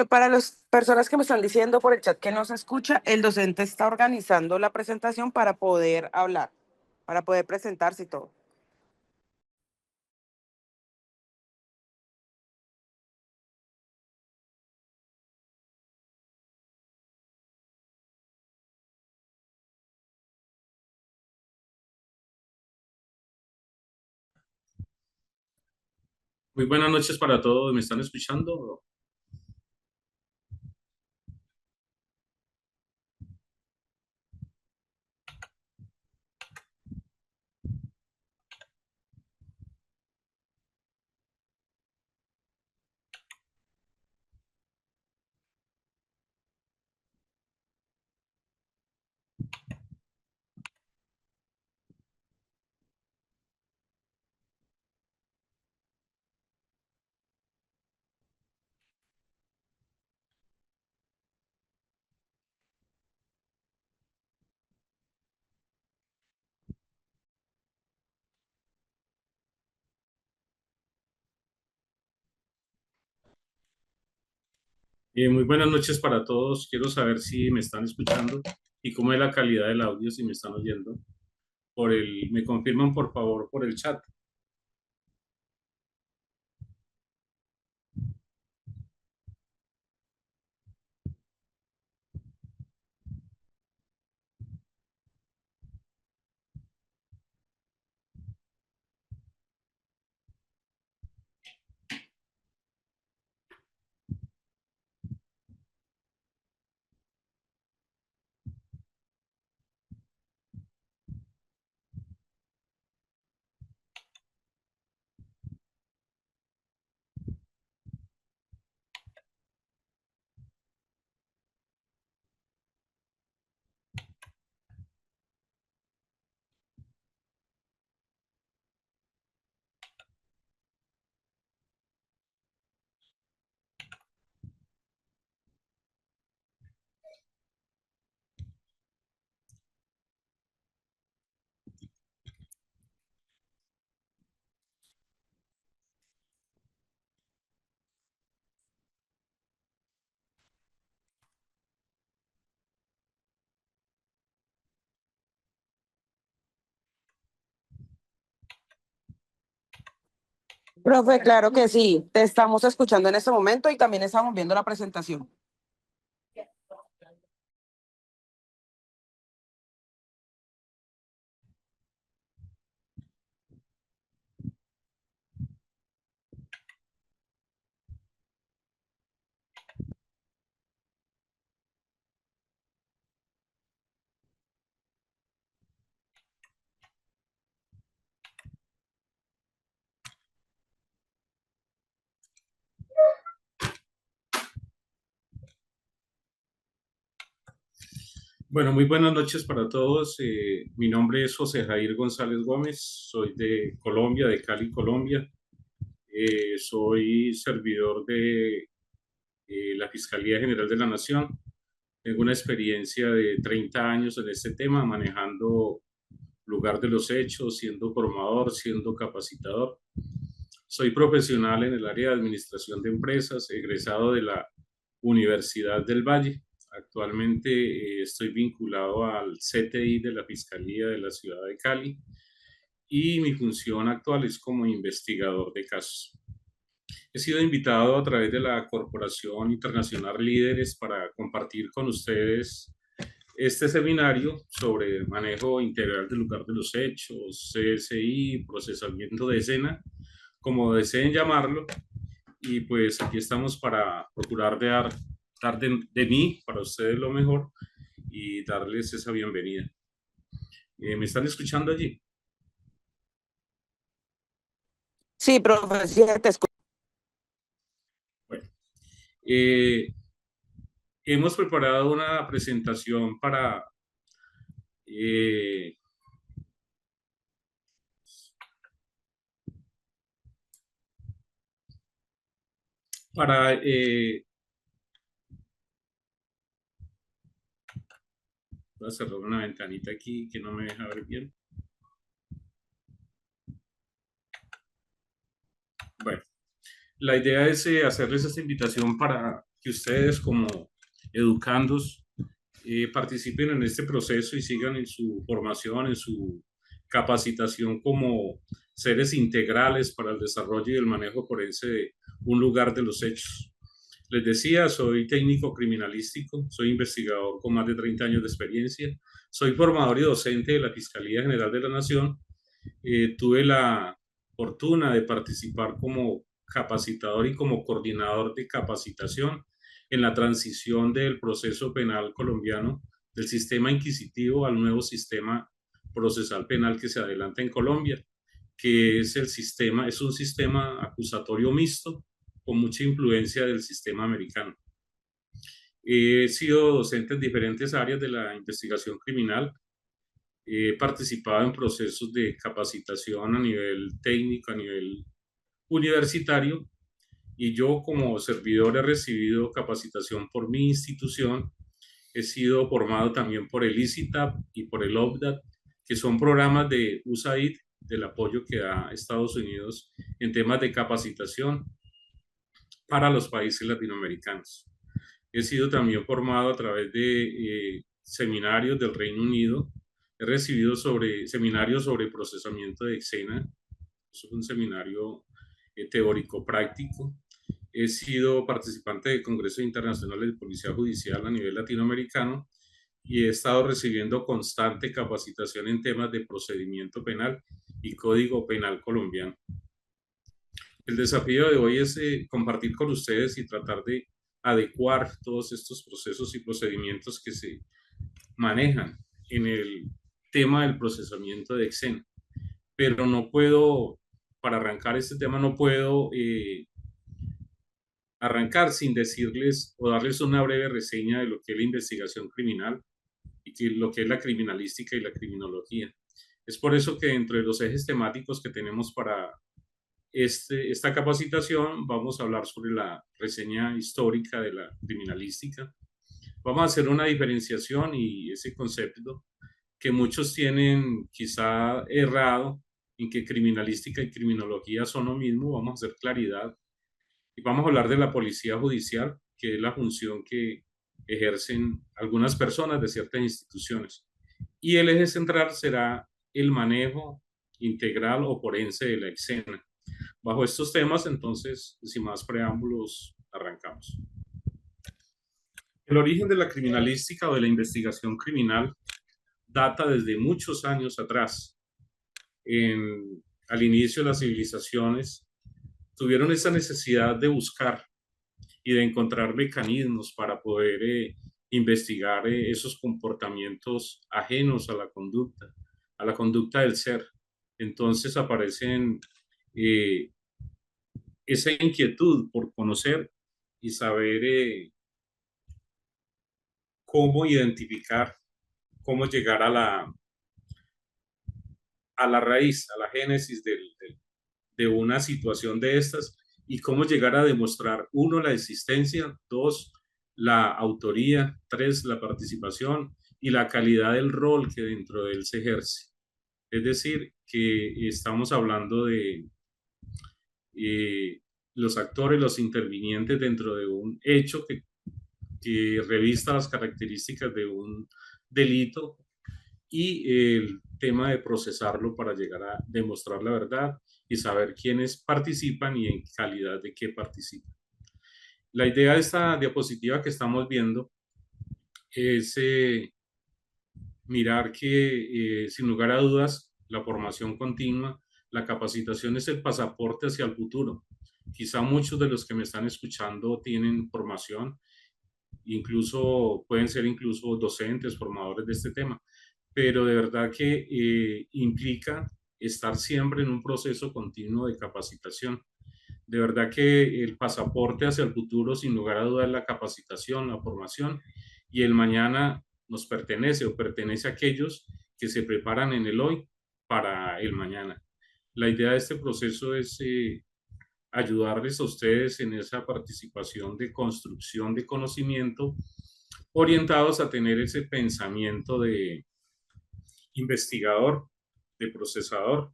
Para las personas que me están diciendo por el chat que no se escucha, el docente está organizando la presentación para poder hablar, para poder presentarse y todo. Muy buenas noches para todos. ¿Me están escuchando? Muy buenas noches para todos. Quiero saber si me están escuchando y cómo es la calidad del audio, si me están oyendo. Me confirman por favor por el chat. Profe, claro que sí, te estamos escuchando en este momento y también estamos viendo la presentación. Bueno, muy buenas noches para todos. Mi nombre es José Jair González Gómez. Soy de Colombia, de Cali, Colombia. Soy servidor de la Fiscalía General de la Nación. Tengo una experiencia de 30 años en este tema, manejando lugar de los hechos, siendo formador, siendo capacitador. Soy profesional en el área de administración de empresas, egresado de la Universidad del Valle. Actualmente estoy vinculado al CTI de la Fiscalía de la Ciudad de Cali y mi función actual es como investigador de casos. He sido invitado a través de la Corporación Internacional Líderes para compartir con ustedes este seminario sobre manejo integral del lugar de los hechos, CSI, procesamiento de escena, como deseen llamarlo, y pues aquí estamos para procurar dar de mí para ustedes lo mejor y darles esa bienvenida. ¿Me están escuchando allí? Sí, profe, sí, te escucho. Bueno, eh, hemos preparado una presentación eh, para voy a cerrar una ventanita aquí que no me deja ver bien. Bueno, la idea es hacerles esta invitación para que ustedes como educandos participen en este proceso y sigan en su formación, en su capacitación como seres integrales para el desarrollo y el manejo forense de un lugar de los hechos. Les decía, soy técnico criminalístico, soy investigador con más de 30 años de experiencia, soy formador y docente de la Fiscalía General de la Nación. Tuve la fortuna de participar como capacitador y como coordinador de capacitación en la transición del proceso penal colombiano, del sistema inquisitivo al nuevo sistema procesal penal que se adelanta en Colombia, que es es un sistema acusatorio mixto con mucha influencia del sistema americano. He sido docente en diferentes áreas de la investigación criminal. He participado en procesos de capacitación a nivel técnico, a nivel universitario, y yo como servidor he recibido capacitación por mi institución. He sido formado también por el ICITAP y por el OPDAT, que son programas de USAID, del apoyo que da Estados Unidos en temas de capacitación para los países latinoamericanos. He sido también formado a través de seminarios del Reino Unido. He recibido seminarios sobre procesamiento de escena. Eso es un seminario teórico práctico. He sido participante de congresos internacionales de policía judicial a nivel latinoamericano y he estado recibiendo constante capacitación en temas de procedimiento penal y código penal colombiano. El desafío de hoy es compartir con ustedes y tratar de adecuar todos estos procesos y procedimientos que se manejan en el tema del procesamiento de escena. Pero no puedo, para arrancar este tema, no puedo arrancar sin decirles o darles una breve reseña de lo que es la investigación criminal y lo que es la criminalística y la criminología. Es por eso que dentro de los ejes temáticos que tenemos para esta capacitación vamos a hablar sobre la reseña histórica de la criminalística. Vamos a hacer una diferenciación y ese concepto que muchos tienen quizá errado en que criminalística y criminología son lo mismo. Vamos a hacer claridad y vamos a hablar de la policía judicial, que es la función que ejercen algunas personas de ciertas instituciones. Y el eje central será el manejo integral o forense de la escena. Bajo estos temas, entonces, sin más preámbulos, arrancamos. El origen de la criminalística o de la investigación criminal data desde muchos años atrás. Al inicio de las civilizaciones, tuvieron esa necesidad de buscar y de encontrar mecanismos para poder investigar esos comportamientos ajenos a la conducta del ser. Entonces aparecen esa inquietud por conocer y saber cómo identificar, cómo llegar a la raíz, a la génesis de una situación de estas y cómo llegar a demostrar, uno, la existencia, dos, la autoría, tres, la participación y la calidad del rol que dentro de él se ejerce. Es decir, que estamos hablando de los actores, los intervinientes dentro de un hecho que revista las características de un delito y el tema de procesarlo para llegar a demostrar la verdad y saber quiénes participan y en calidad de qué participan. La idea de esta diapositiva que estamos viendo es mirar que, sin lugar a dudas, la formación continua, la capacitación es el pasaporte hacia el futuro. Quizá muchos de los que me están escuchando tienen formación, incluso pueden ser incluso docentes, formadores de este tema, pero de verdad que implica estar siempre en un proceso continuo de capacitación. De verdad que el pasaporte hacia el futuro, sin lugar a dudas, es la capacitación, la formación, y el mañana nos pertenece o pertenece a aquellos que se preparan en el hoy para el mañana. La idea de este proceso es ayudarles a ustedes en esa participación de construcción de conocimiento, orientados a tener ese pensamiento de investigador, de procesador,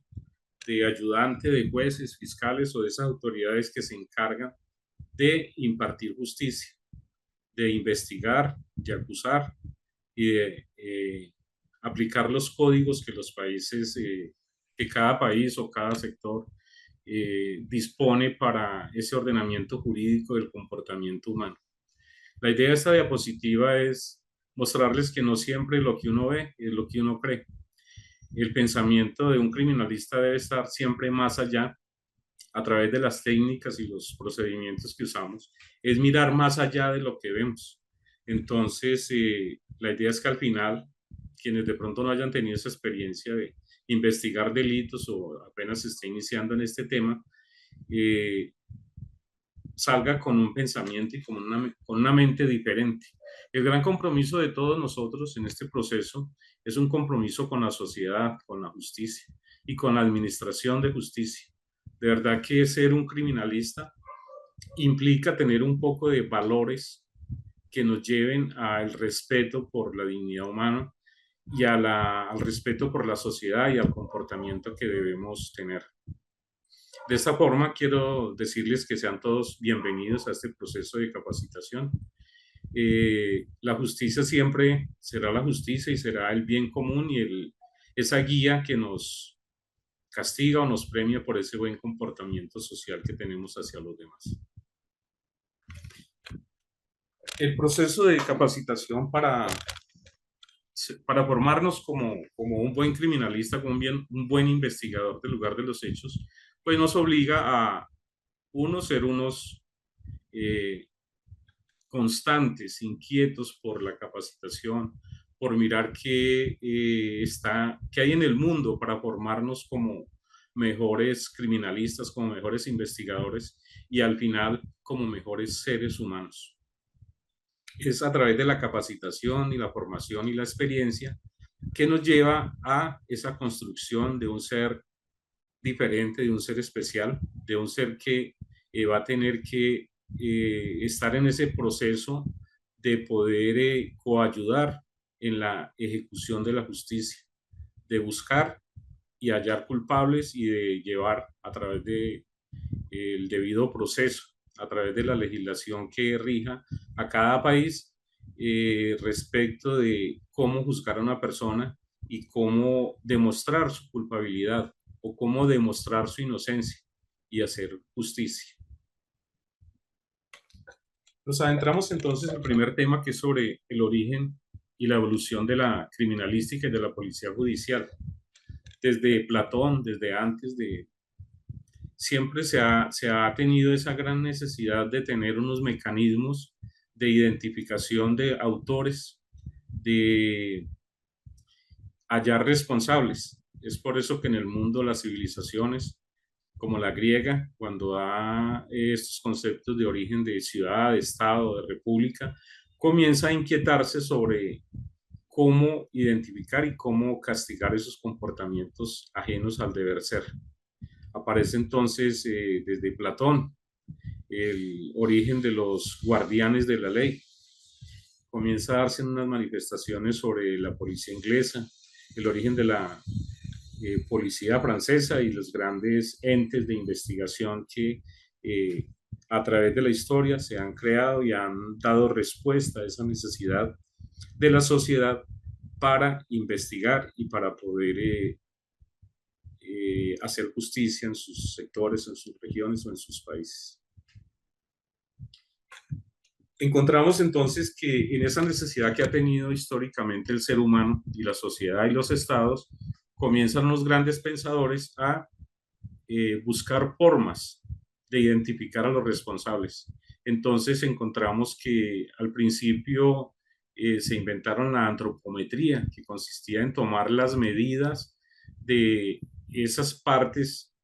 de ayudante de jueces, fiscales o de esas autoridades que se encargan de impartir justicia. de investigar, de acusar y de aplicar los códigos que los países, que cada país o cada sector dispone para ese ordenamiento jurídico del comportamiento humano. La idea de esta diapositiva es mostrarles que no siempre lo que uno ve es lo que uno cree. El pensamiento de un criminalista debe estar siempre más allá, a través de las técnicas y los procedimientos que usamos, es mirar más allá de lo que vemos. Entonces, la idea es que al final, quienes de pronto no hayan tenido esa experiencia de investigar delitos o apenas se esté iniciando en este tema, salga con un pensamiento y con una mente diferente. El gran compromiso de todos nosotros en este proceso es un compromiso con la sociedad, con la justicia y con la administración de justicia. De verdad que ser un criminalista implica tener un poco de valores que nos lleven al respeto por la dignidad humana y al respeto por la sociedad y al comportamiento que debemos tener. De esta forma, quiero decirles que sean todos bienvenidos a este proceso de capacitación. La justicia siempre será la justicia y será el bien común y esa guía que nos castiga o nos premia por ese buen comportamiento social que tenemos hacia los demás. El proceso de capacitación para formarnos como un buen criminalista, como un buen investigador del lugar de los hechos, pues nos obliga a ser unos constantes, inquietos por la capacitación, por mirar qué hay en el mundo para formarnos como mejores criminalistas, como mejores investigadores y al final como mejores seres humanos. Es a través de la capacitación y la formación y la experiencia que nos lleva a esa construcción de un ser diferente, de un ser especial, de un ser que va a tener que estar en ese proceso de poder coayudar en la ejecución de la justicia, de buscar y hallar culpables y de llevar a través del debido proceso, a través de la legislación que rija a cada país respecto de cómo juzgar a una persona y cómo demostrar su culpabilidad o cómo demostrar su inocencia y hacer justicia. Nos adentramos entonces en el primer tema, que es sobre el origen y la evolución de la criminalística y de la policía judicial. Desde Platón, desde antes de... Siempre se ha tenido esa gran necesidad de tener unos mecanismos de identificación de autores, de hallar responsables. Es por eso que en el mundo las civilizaciones, como la griega, cuando da estos conceptos de origen de ciudad, de estado, de república, comienza a inquietarse sobre cómo identificar y cómo castigar esos comportamientos ajenos al deber ser. Aparece entonces desde Platón el origen de los guardianes de la ley. Comienza a darse unas manifestaciones sobre la policía inglesa, el origen de la policía francesa y los grandes entes de investigación que a través de la historia se han creado y han dado respuesta a esa necesidad de la sociedad para investigar y para poder hacer justicia en sus sectores, en sus regiones o en sus países. Encontramos entonces que en esa necesidad que ha tenido históricamente el ser humano y la sociedad y los estados, comienzan los grandes pensadores a buscar formas de identificar a los responsables. Entonces encontramos que al principio se inventaron la antropometría, que consistía en tomar las medidas de esas partes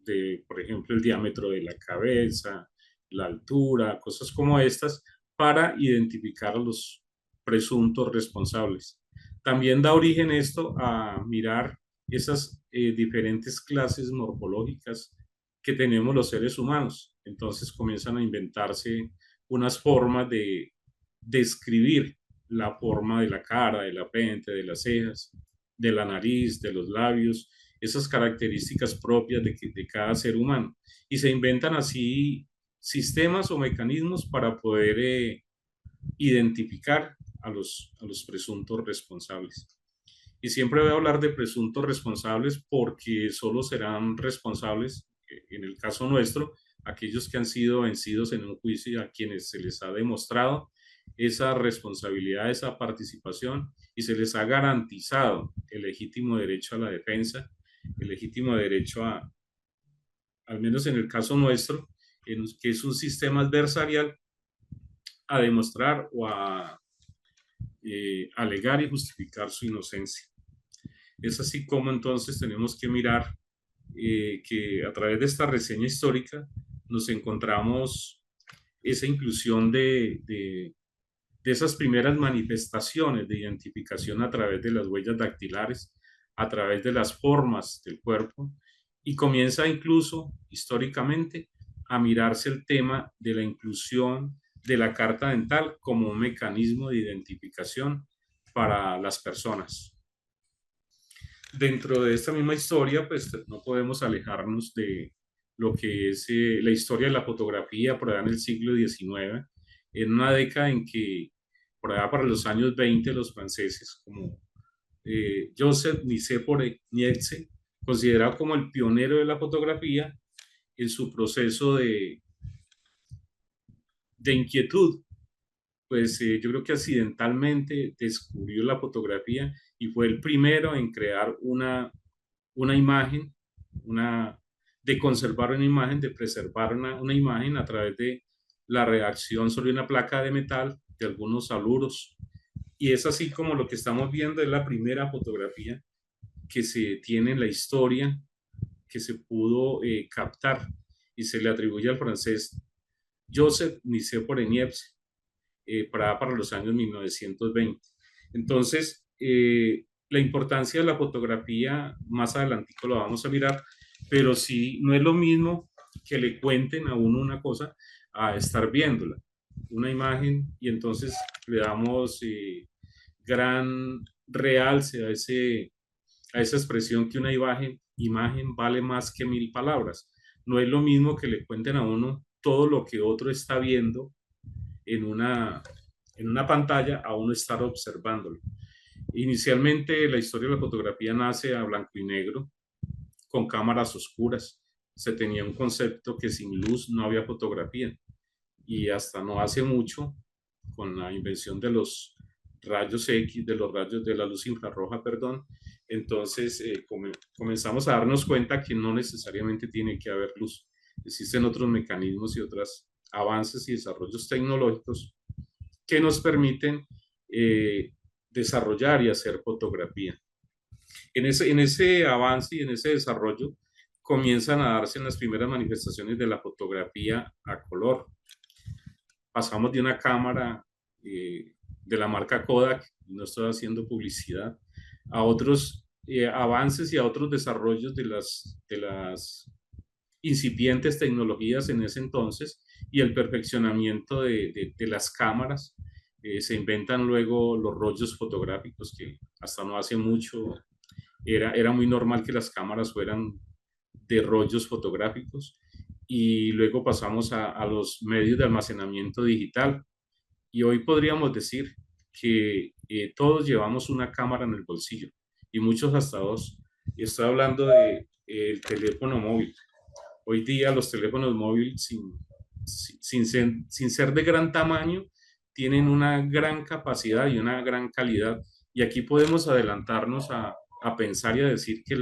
de, por ejemplo, el diámetro de la cabeza, la altura, cosas como estas, para identificar a los presuntos responsables. También da origen esto a mirar esas diferentes clases morfológicas que tenemos los seres humanos. Entonces comienzan a inventarse unas formas de describir la forma de la cara, de la frente, de las cejas, de la nariz, de los labios, esas características propias de cada ser humano. Y se inventan así sistemas o mecanismos para poder identificar a los presuntos responsables. Y siempre voy a hablar de presuntos responsables porque solo serán responsables, en el caso nuestro, aquellos que han sido vencidos en un juicio y a quienes se les ha demostrado esa responsabilidad, esa participación y se les ha garantizado el legítimo derecho a la defensa, el legítimo derecho a, al menos en el caso nuestro, que es un sistema adversarial, a demostrar o a alegar y justificar su inocencia. Es así como entonces tenemos que mirar que a través de esta reseña histórica nos encontramos esa inclusión de esas primeras manifestaciones de identificación a través de las huellas dactilares, a través de las formas del cuerpo, y comienza incluso históricamente a mirarse el tema de la inclusión de la carta dental como un mecanismo de identificación para las personas. Dentro de esta misma historia, pues no podemos alejarnos de lo que es la historia de la fotografía por allá en el siglo XIX, en una década en que por allá para los años 20 los franceses como Joseph Niepce, considerado como el pionero de la fotografía en su proceso de inquietud, pues yo creo que accidentalmente descubrió la fotografía y fue el primero en crear una imagen, de conservar una imagen, de preservar una imagen a través de la reacción sobre una placa de metal de algunos aluros. Y es así como lo que estamos viendo es la primera fotografía que se tiene en la historia, que se pudo captar y se le atribuye al francés Joseph Niepce para los años 1920. Entonces, la importancia de la fotografía, más adelantico lo vamos a mirar, pero sí, no es lo mismo que le cuenten a uno una cosa a estar viéndola, una imagen, y entonces le damos gran realce a esa expresión que una imagen vale más que 1000 palabras. No es lo mismo que le cuenten a uno todo lo que otro está viendo en una pantalla a uno estar observándolo. Inicialmente la historia de la fotografía nace a blanco y negro, con cámaras oscuras. Se tenía un concepto que sin luz no había fotografía. Y hasta no hace mucho, con la invención de los rayos X, de los rayos de la luz infrarroja, perdón, entonces comenzamos a darnos cuenta que no necesariamente tiene que haber luz. Existen otros mecanismos y otros avances y desarrollos tecnológicos que nos permiten desarrollar y hacer fotografía. En ese avance y en ese desarrollo comienzan a darse las primeras manifestaciones de la fotografía a color. Pasamos de una cámara de la marca Kodak, no estoy haciendo publicidad, a otros avances y a otros desarrollos de las incipientes tecnologías en ese entonces y el perfeccionamiento de las cámaras. Se inventan luego los rollos fotográficos, que hasta no hace mucho era muy normal que las cámaras fueran de rollos fotográficos, y luego pasamos a los medios de almacenamiento digital, y hoy podríamos decir que todos llevamos una cámara en el bolsillo y muchos hasta dos. Y estoy hablando de el teléfono móvil. Hoy día los teléfonos móviles sin ser de gran tamaño tienen una gran capacidad y una gran calidad, y aquí podemos adelantarnos a pensar y a decir que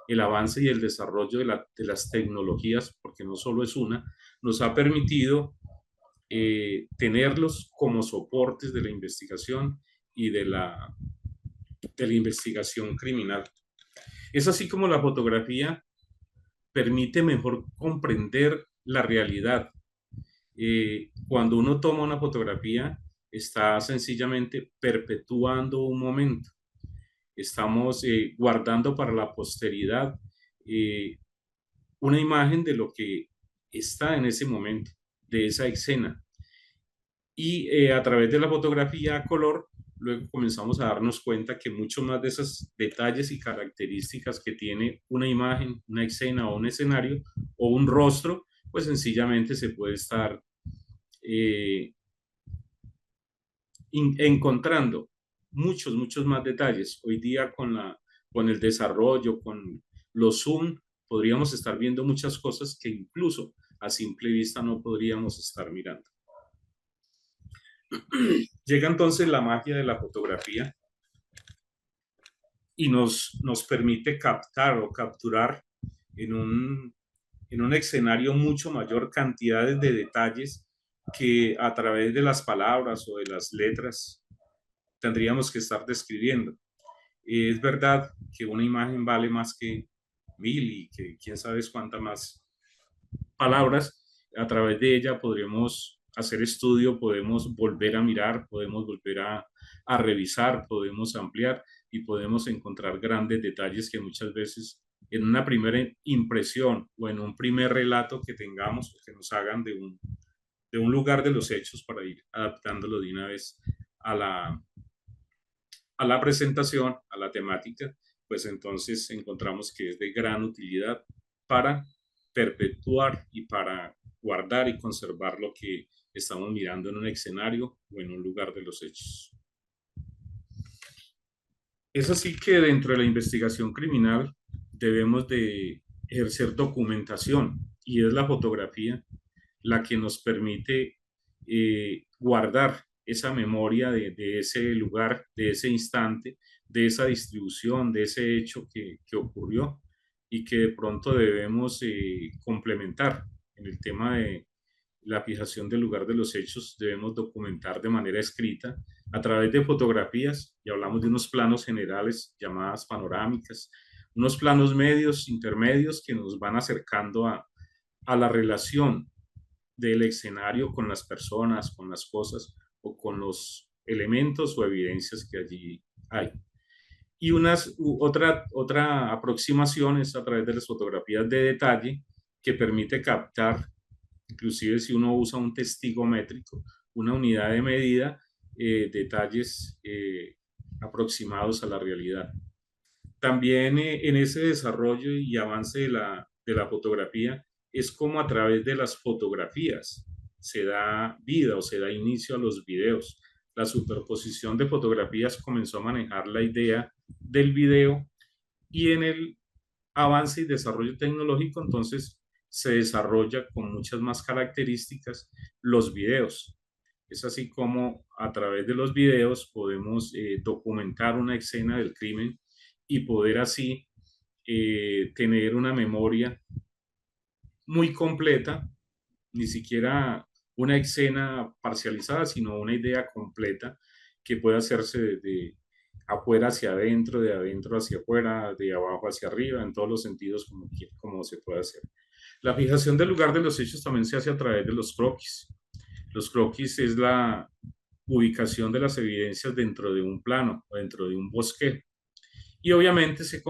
el avance y el desarrollo de las tecnologías, porque no solo es una, nos ha permitido tenerlos como soportes de la investigación y de la investigación criminal. Es así como la fotografía permite mejor comprender la realidad. Cuando uno toma una fotografía, está sencillamente perpetuando un momento. Estamos guardando para la posteridad una imagen de lo que está en ese momento, de esa escena. Y a través de la fotografía a color, luego comenzamos a darnos cuenta que muchos más de esos detalles y características que tiene una imagen, una escena o un escenario o un rostro, pues sencillamente se puede estar encontrando muchos más detalles. Hoy día con el desarrollo, con los Zoom, podríamos estar viendo muchas cosas que incluso a simple vista no podríamos estar mirando. Llega entonces la magia de la fotografía y nos permite captar o capturar en un escenario mucho mayor cantidades de detalles que a través de las palabras o de las letras tendríamos que estar describiendo. Es verdad que una imagen vale más que 1000 y que quién sabe cuántas más palabras. A través de ella podremos hacer estudio, podemos volver a mirar, podemos volver a revisar, podemos ampliar y podemos encontrar grandes detalles que muchas veces en una primera impresión o en un primer relato que tengamos, que nos hagan de un lugar de los hechos para ir adaptándolo de una vez a a la presentación, a la temática, pues entonces encontramos que es de gran utilidad para perpetuar y para guardar y conservar lo que estamos mirando en un escenario o en un lugar de los hechos. Es así que dentro de la investigación criminal debemos de ejercer documentación y es la fotografía la que nos permite guardar esa memoria de ese lugar, de ese instante, de esa distribución, de ese hecho que ocurrió y que de pronto debemos complementar en el tema de la fijación del lugar de los hechos. Debemos documentar de manera escrita a través de fotografías, y hablamos de unos planos generales llamadas panorámicas, unos planos medios, intermedios que nos van acercando a la relación del escenario con las personas, con las cosas o con los elementos o evidencias que allí hay. Y otra aproximación es a través de las fotografías de detalle que permite captar, inclusive si uno usa un testigo métrico, una unidad de medida, detalles aproximados a la realidad. También en ese desarrollo y avance de la fotografía es como a través de las fotografías se da vida o se da inicio a los videos. La superposición de fotografías comenzó a manejar la idea del video y en el avance y desarrollo tecnológico entonces se desarrolla con muchas más características los videos. Es así como a través de los videos podemos documentar una escena del crimen y poder así tener una memoria muy completa, ni siquiera una escena parcializada, sino una idea completa que puede hacerse desde afuera hacia adentro, de adentro hacia afuera, de abajo hacia arriba, en todos los sentidos como se puede hacer. La fijación del lugar de los hechos también se hace a través de los croquis. Los croquis es la ubicación de las evidencias dentro de un plano o dentro de un bosquejo. Y obviamente se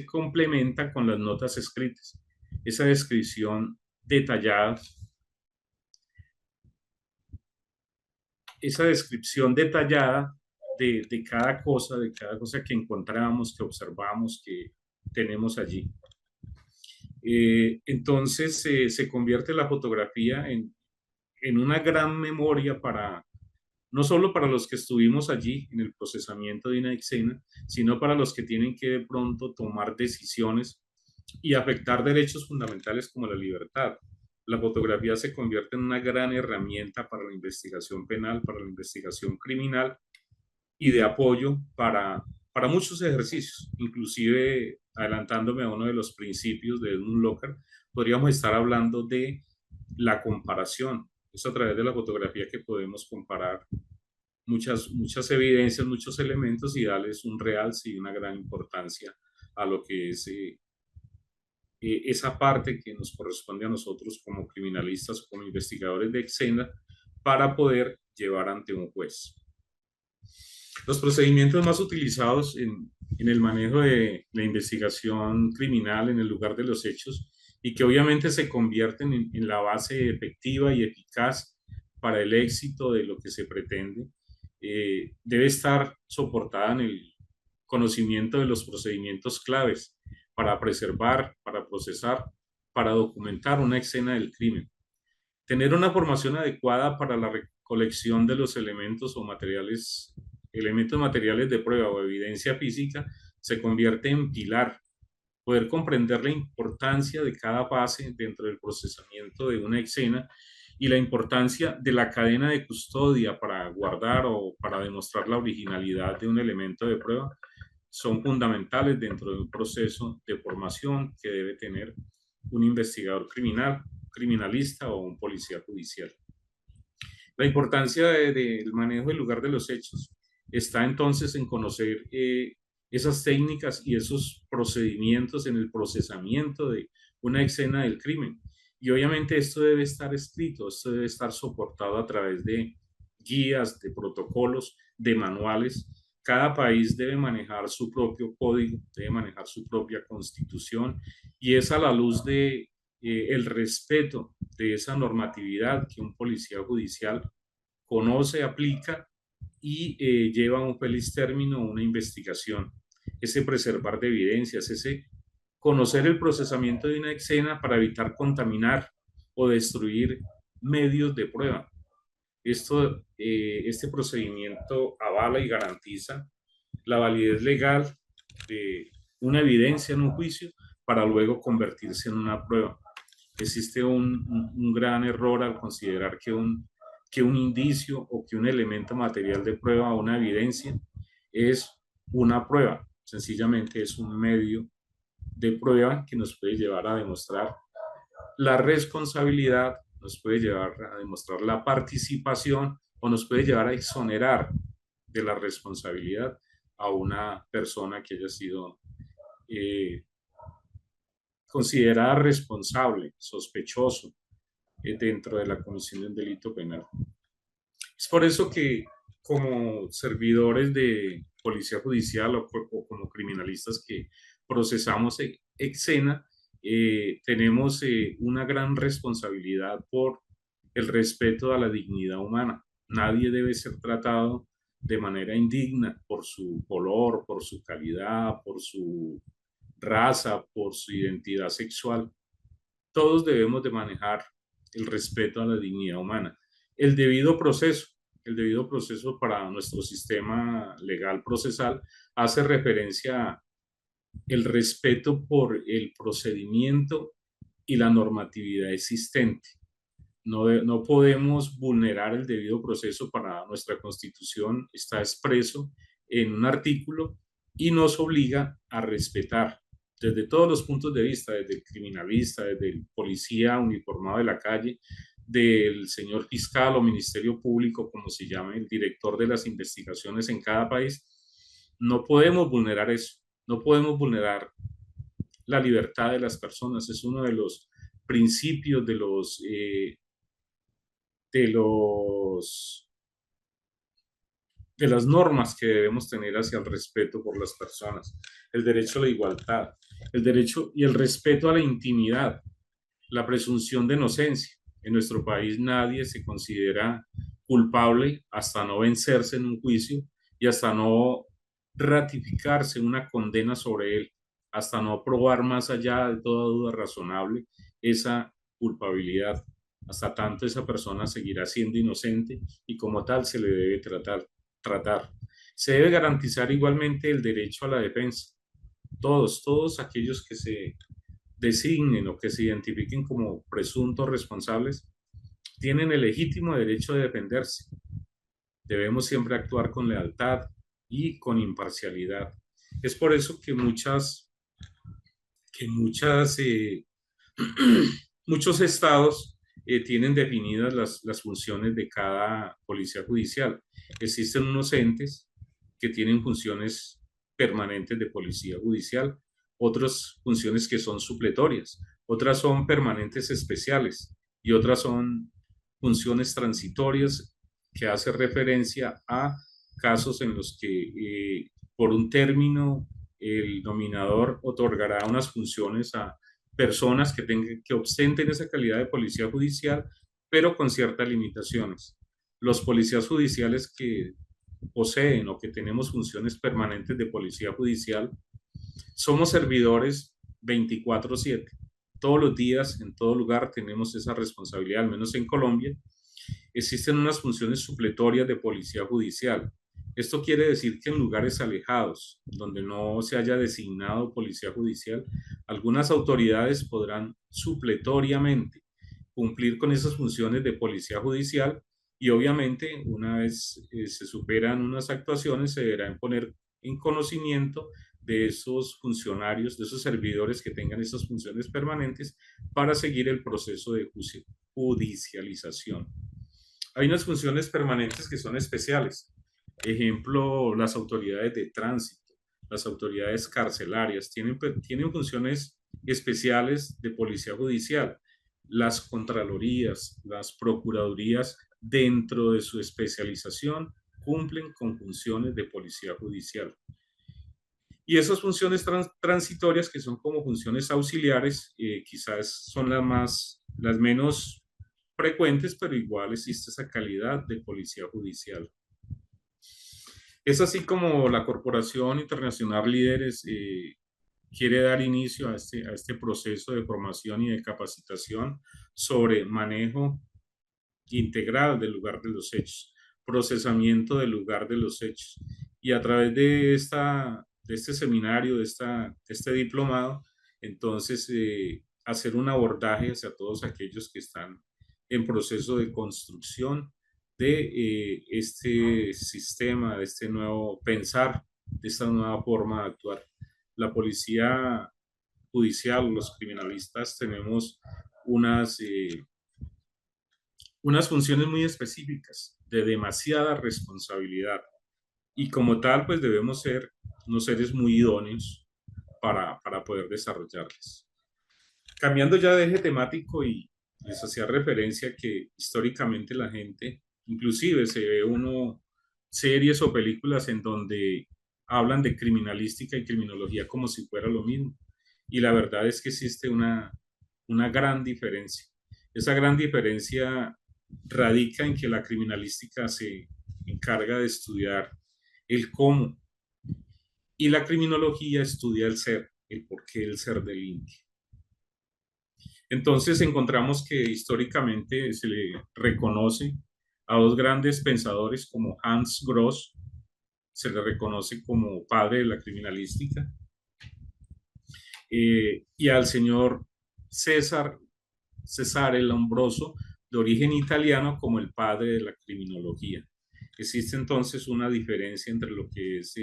complementa con las notas escritas. Esa descripción detallada, esa descripción detallada de cada cosa que encontramos, que observamos, que tenemos allí. Entonces se convierte la fotografía en una gran memoria para, no solo para los que estuvimos allí en el procesamiento de una escena, sino para los que tienen que de pronto tomar decisiones y afectar derechos fundamentales como la libertad. La fotografía se convierte en una gran herramienta para la investigación penal, para la investigación criminal y de apoyo para muchos ejercicios. Inclusive, adelantándome a uno de los principios de Edmund Locker, podríamos estar hablando de la comparación. Es a través de la fotografía que podemos comparar muchas evidencias, muchos elementos y darles un realce y una gran importancia a lo que es esa parte que nos corresponde a nosotros como criminalistas o como investigadores de escena para poder llevar ante un juez. Los procedimientos más utilizados en el manejo de la investigación criminal en el lugar de los hechos y que obviamente se convierten en la base efectiva y eficaz para el éxito de lo que se pretende, debe estar soportada en el conocimiento de los procedimientos claves para preservar, para procesar, para documentar una escena del crimen. Tener una formación adecuada para la colección de los elementos o materiales, elementos materiales de prueba o evidencia física, se convierte en pilar. Poder comprender la importancia de cada fase dentro del procesamiento de una escena y la importancia de la cadena de custodia para guardar o para demostrar la originalidad de un elemento de prueba son fundamentales dentro de un proceso de formación que debe tener un investigador criminal, criminalista o un policía judicial. La importancia del manejo del lugar de los hechos está entonces en conocer esas técnicas y esos procedimientos en el procesamiento de una escena del crimen. Y obviamente esto debe estar escrito, esto debe estar soportado a través de guías, de protocolos, de manuales. Cada país debe manejar su propio código, debe manejar su propia constitución y es a la luz de el respeto de esa normatividad que un policía judicial conoce, aplica y lleva a un feliz término una investigación. Ese preservar de evidencias, ese conocer el procesamiento de una escena para evitar contaminar o destruir medios de prueba. Este procedimiento avala y garantiza la validez legal de una evidencia en un juicio para luego convertirse en una prueba. Existe un gran error al considerar que un indicio o que un elemento material de prueba o una evidencia es una prueba. Sencillamente es un medio de prueba que nos puede llevar a demostrar la responsabilidad, nos puede llevar a demostrar la participación o nos puede llevar a exonerar de la responsabilidad a una persona que haya sido considerada responsable, sospechoso, dentro de la comisión de un delito penal. Es por eso que como servidores de policía judicial o como criminalistas que procesamos escena, tenemos una gran responsabilidad por el respeto a la dignidad humana. Nadie debe ser tratado de manera indigna por su color, por su calidad, por su raza, por su identidad sexual. Todos debemos de manejar el respeto a la dignidad humana. El debido proceso, el debido proceso para nuestro sistema legal procesal hace referencia a el respeto por el procedimiento y la normatividad existente. No podemos vulnerar el debido proceso para nuestra Constitución, está expreso en un artículo y nos obliga a respetar desde todos los puntos de vista, desde el criminalista, desde el policía uniformado de la calle, del señor fiscal o ministerio público, como se llame, el director de las investigaciones en cada país. No podemos vulnerar eso, no podemos vulnerar la libertad de las personas. Es uno de los principios de las normas que debemos tener hacia el respeto por las personas, el derecho a la igualdad, el derecho y el respeto a la intimidad, la presunción de inocencia. En nuestro país nadie se considera culpable hasta no vencerse en un juicio y hasta no ratificarse una condena sobre él, hasta no probar más allá de toda duda razonable esa culpabilidad. Hasta tanto esa persona seguirá siendo inocente y como tal se le debe tratar. Se debe garantizar igualmente el derecho a la defensa. Todos aquellos que se designen o que se identifiquen como presuntos responsables tienen el legítimo derecho de defenderse. Debemos siempre actuar con lealtad y con imparcialidad. Es por eso que muchos estados tienen definidas las funciones de cada policía judicial. Existen unos entes que tienen funciones permanentes de policía judicial, otras funciones que son supletorias, otras son permanentes especiales y otras son funciones transitorias que hace referencia a casos en los que por un término el nominador otorgará unas funciones a personas que ostenten esa calidad de policía judicial, pero con ciertas limitaciones. Los policías judiciales que poseen o que tenemos funciones permanentes de policía judicial, somos servidores 24/7. Todos los días, en todo lugar, tenemos esa responsabilidad, al menos en Colombia, Existen unas funciones supletorias de policía judicial. Esto quiere decir que en lugares alejados, donde no se haya designado policía judicial, algunas autoridades podrán supletoriamente cumplir con esas funciones de policía judicial y obviamente una vez se superan unas actuaciones se deberán poner en conocimiento de esos funcionarios, de esos servidores que tengan esas funciones permanentes para seguir el proceso de judicialización. Hay unas funciones permanentes que son especiales. Ejemplo, las autoridades de tránsito, las autoridades carcelarias tienen funciones especiales de policía judicial. Las contralorías, las procuradurías, dentro de su especialización, cumplen con funciones de policía judicial. Y esas funciones transitorias, que son como funciones auxiliares, quizás son las menos frecuentes, pero igual existe esa calidad de policía judicial. Es así como la Corporación Internacional Líderes quiere dar inicio a este proceso de formación y de capacitación sobre manejo integral del lugar de los hechos, procesamiento del lugar de los hechos. Y a través de este seminario, de este diplomado, entonces hacer un abordaje hacia todos aquellos que están en proceso de construcción de este sistema, de este nuevo pensar, de esta nueva forma de actuar. La policía judicial, los criminalistas, tenemos unas funciones muy específicas, de demasiada responsabilidad. Y como tal, pues debemos ser unos seres muy idóneos para poder desarrollarlas. Cambiando ya de eje temático, y les hacía referencia que históricamente la gente, inclusive se ve uno series o películas en donde hablan de criminalística y criminología como si fuera lo mismo. Y la verdad es que existe una gran diferencia. Esa gran diferencia radica en que la criminalística se encarga de estudiar el cómo y la criminología estudia el ser, el porqué del ser delinque. Entonces encontramos que históricamente se le reconoce a dos grandes pensadores como Hans Gross, se le reconoce como padre de la criminalística, y al señor Cesare Lombroso, de origen italiano, como el padre de la criminología. Existe entonces una diferencia entre lo que es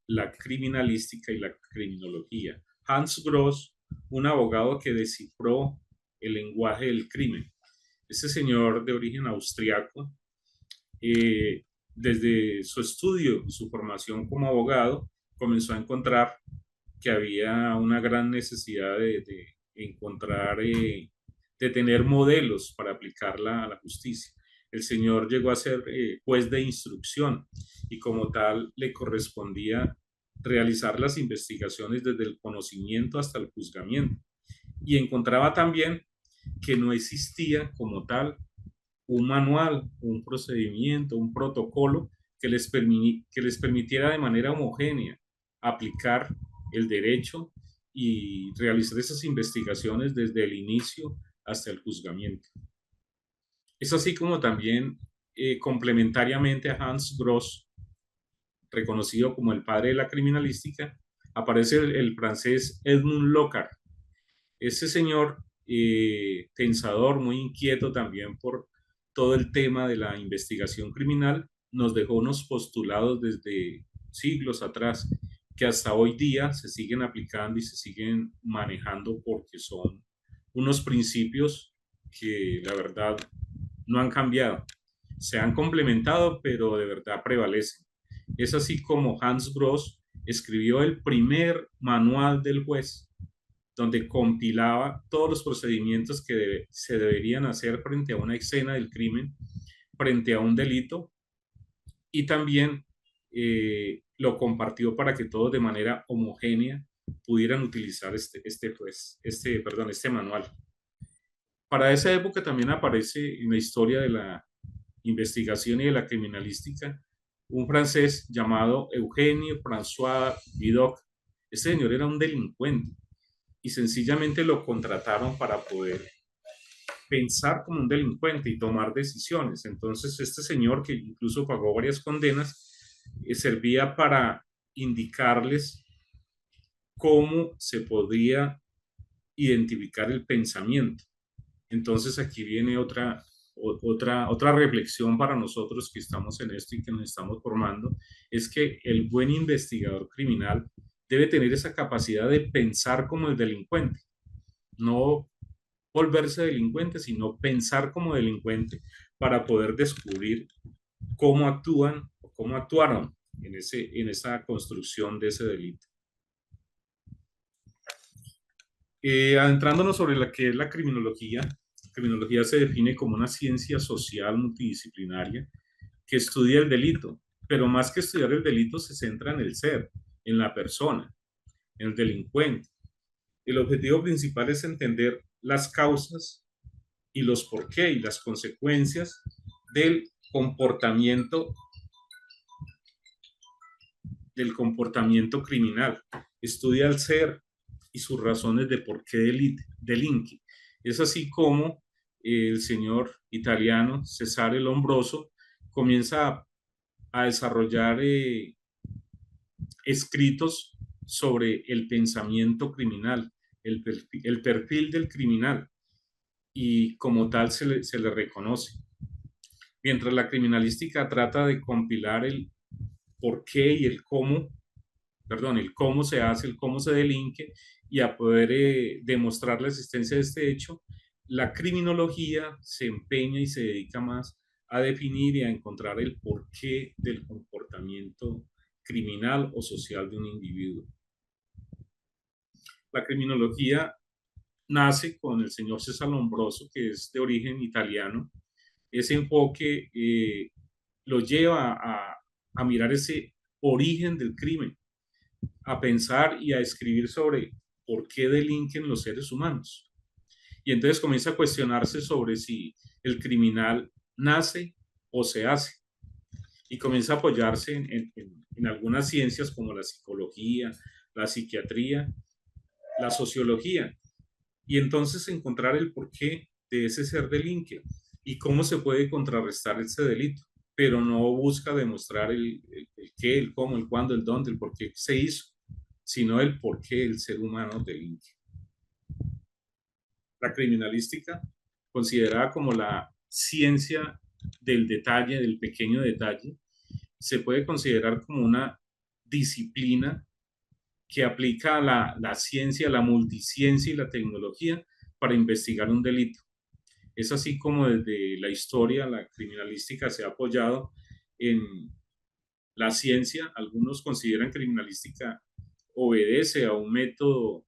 la criminalística y la criminología. Hans Gross, un abogado que descifró el lenguaje del crimen. Ese señor de origen austriaco, desde su estudio y su formación como abogado, comenzó a encontrar que había una gran necesidad de encontrar, de tener modelos para aplicarla a la justicia. El señor llegó a ser juez de instrucción y como tal le correspondía realizar las investigaciones desde el conocimiento hasta el juzgamiento. Y encontraba también que no existía como tal un manual, un procedimiento, un protocolo que les permitiera de manera homogénea aplicar el derecho y realizar esas investigaciones desde el inicio hasta el juzgamiento. Es así como también, complementariamente a Hans Gross, reconocido como el padre de la criminalística, aparece el francés Edmund Locard. Ese señor, pensador, muy inquieto también por todo el tema de la investigación criminal, nos dejó unos postulados desde siglos atrás que hasta hoy día se siguen aplicando y se siguen manejando porque son unos principios que la verdad no han cambiado. Se han complementado, pero de verdad prevalecen. Es así como Hans Gross escribió el primer manual del juez, donde compilaba todos los procedimientos que se deberían hacer frente a una escena del crimen, frente a un delito, y también lo compartió para que todos de manera homogénea pudieran utilizar este manual. Para esa época también aparece en la historia de la investigación y de la criminalística un francés llamado Eugène François Vidocq. Este señor era un delincuente y sencillamente lo contrataron para poder pensar como un delincuente y tomar decisiones. Entonces, este señor, que incluso pagó varias condenas, servía para indicarles cómo se podía identificar el pensamiento. Entonces, aquí viene otra reflexión para nosotros que estamos en esto y que nos estamos formando, es que el buen investigador criminal debe tener esa capacidad de pensar como el delincuente, no volverse delincuente, sino pensar como delincuente para poder descubrir cómo actúan o cómo actuaron en esa construcción de ese delito. Adentrándonos sobre la que es la criminología se define como una ciencia social multidisciplinaria que estudia el delito, pero más que estudiar el delito se centra en el ser, en la persona, en el delincuente. El objetivo principal es entender las causas y los por qué y las consecuencias del comportamiento criminal. Estudia el ser y sus razones de por qué delinque. Es así como el señor italiano Cesare Lombroso comienza a desarrollar escritos sobre el pensamiento criminal, el perfil del criminal, y como tal se le reconoce. Mientras la criminalística trata de compilar el por qué y el cómo se hace, el cómo se delinque, y a poder demostrar la existencia de este hecho, la criminología se empeña y se dedica más a definir y a encontrar el porqué del comportamiento criminal o social de un individuo. La criminología nace con el señor César Lombroso, que es de origen italiano. Ese enfoque lo lleva a mirar ese origen del crimen, a pensar y a escribir sobre por qué delinquen los seres humanos. Y entonces comienza a cuestionarse sobre si el criminal nace o se hace. Y comienza a apoyarse en algunas ciencias como la psicología, la psiquiatría, la sociología. Y entonces encontrar el porqué de ese ser delinque y cómo se puede contrarrestar ese delito, pero no busca demostrar el qué, el cómo, el cuándo, el dónde, el por qué se hizo, sino el por qué el ser humano delinque. La criminalística, considerada como la ciencia del detalle, del pequeño detalle, se puede considerar como una disciplina que aplica la ciencia, la multiciencia y la tecnología para investigar un delito. Es así como desde la historia la criminalística se ha apoyado en la ciencia. Algunos consideran que criminalística obedece a un método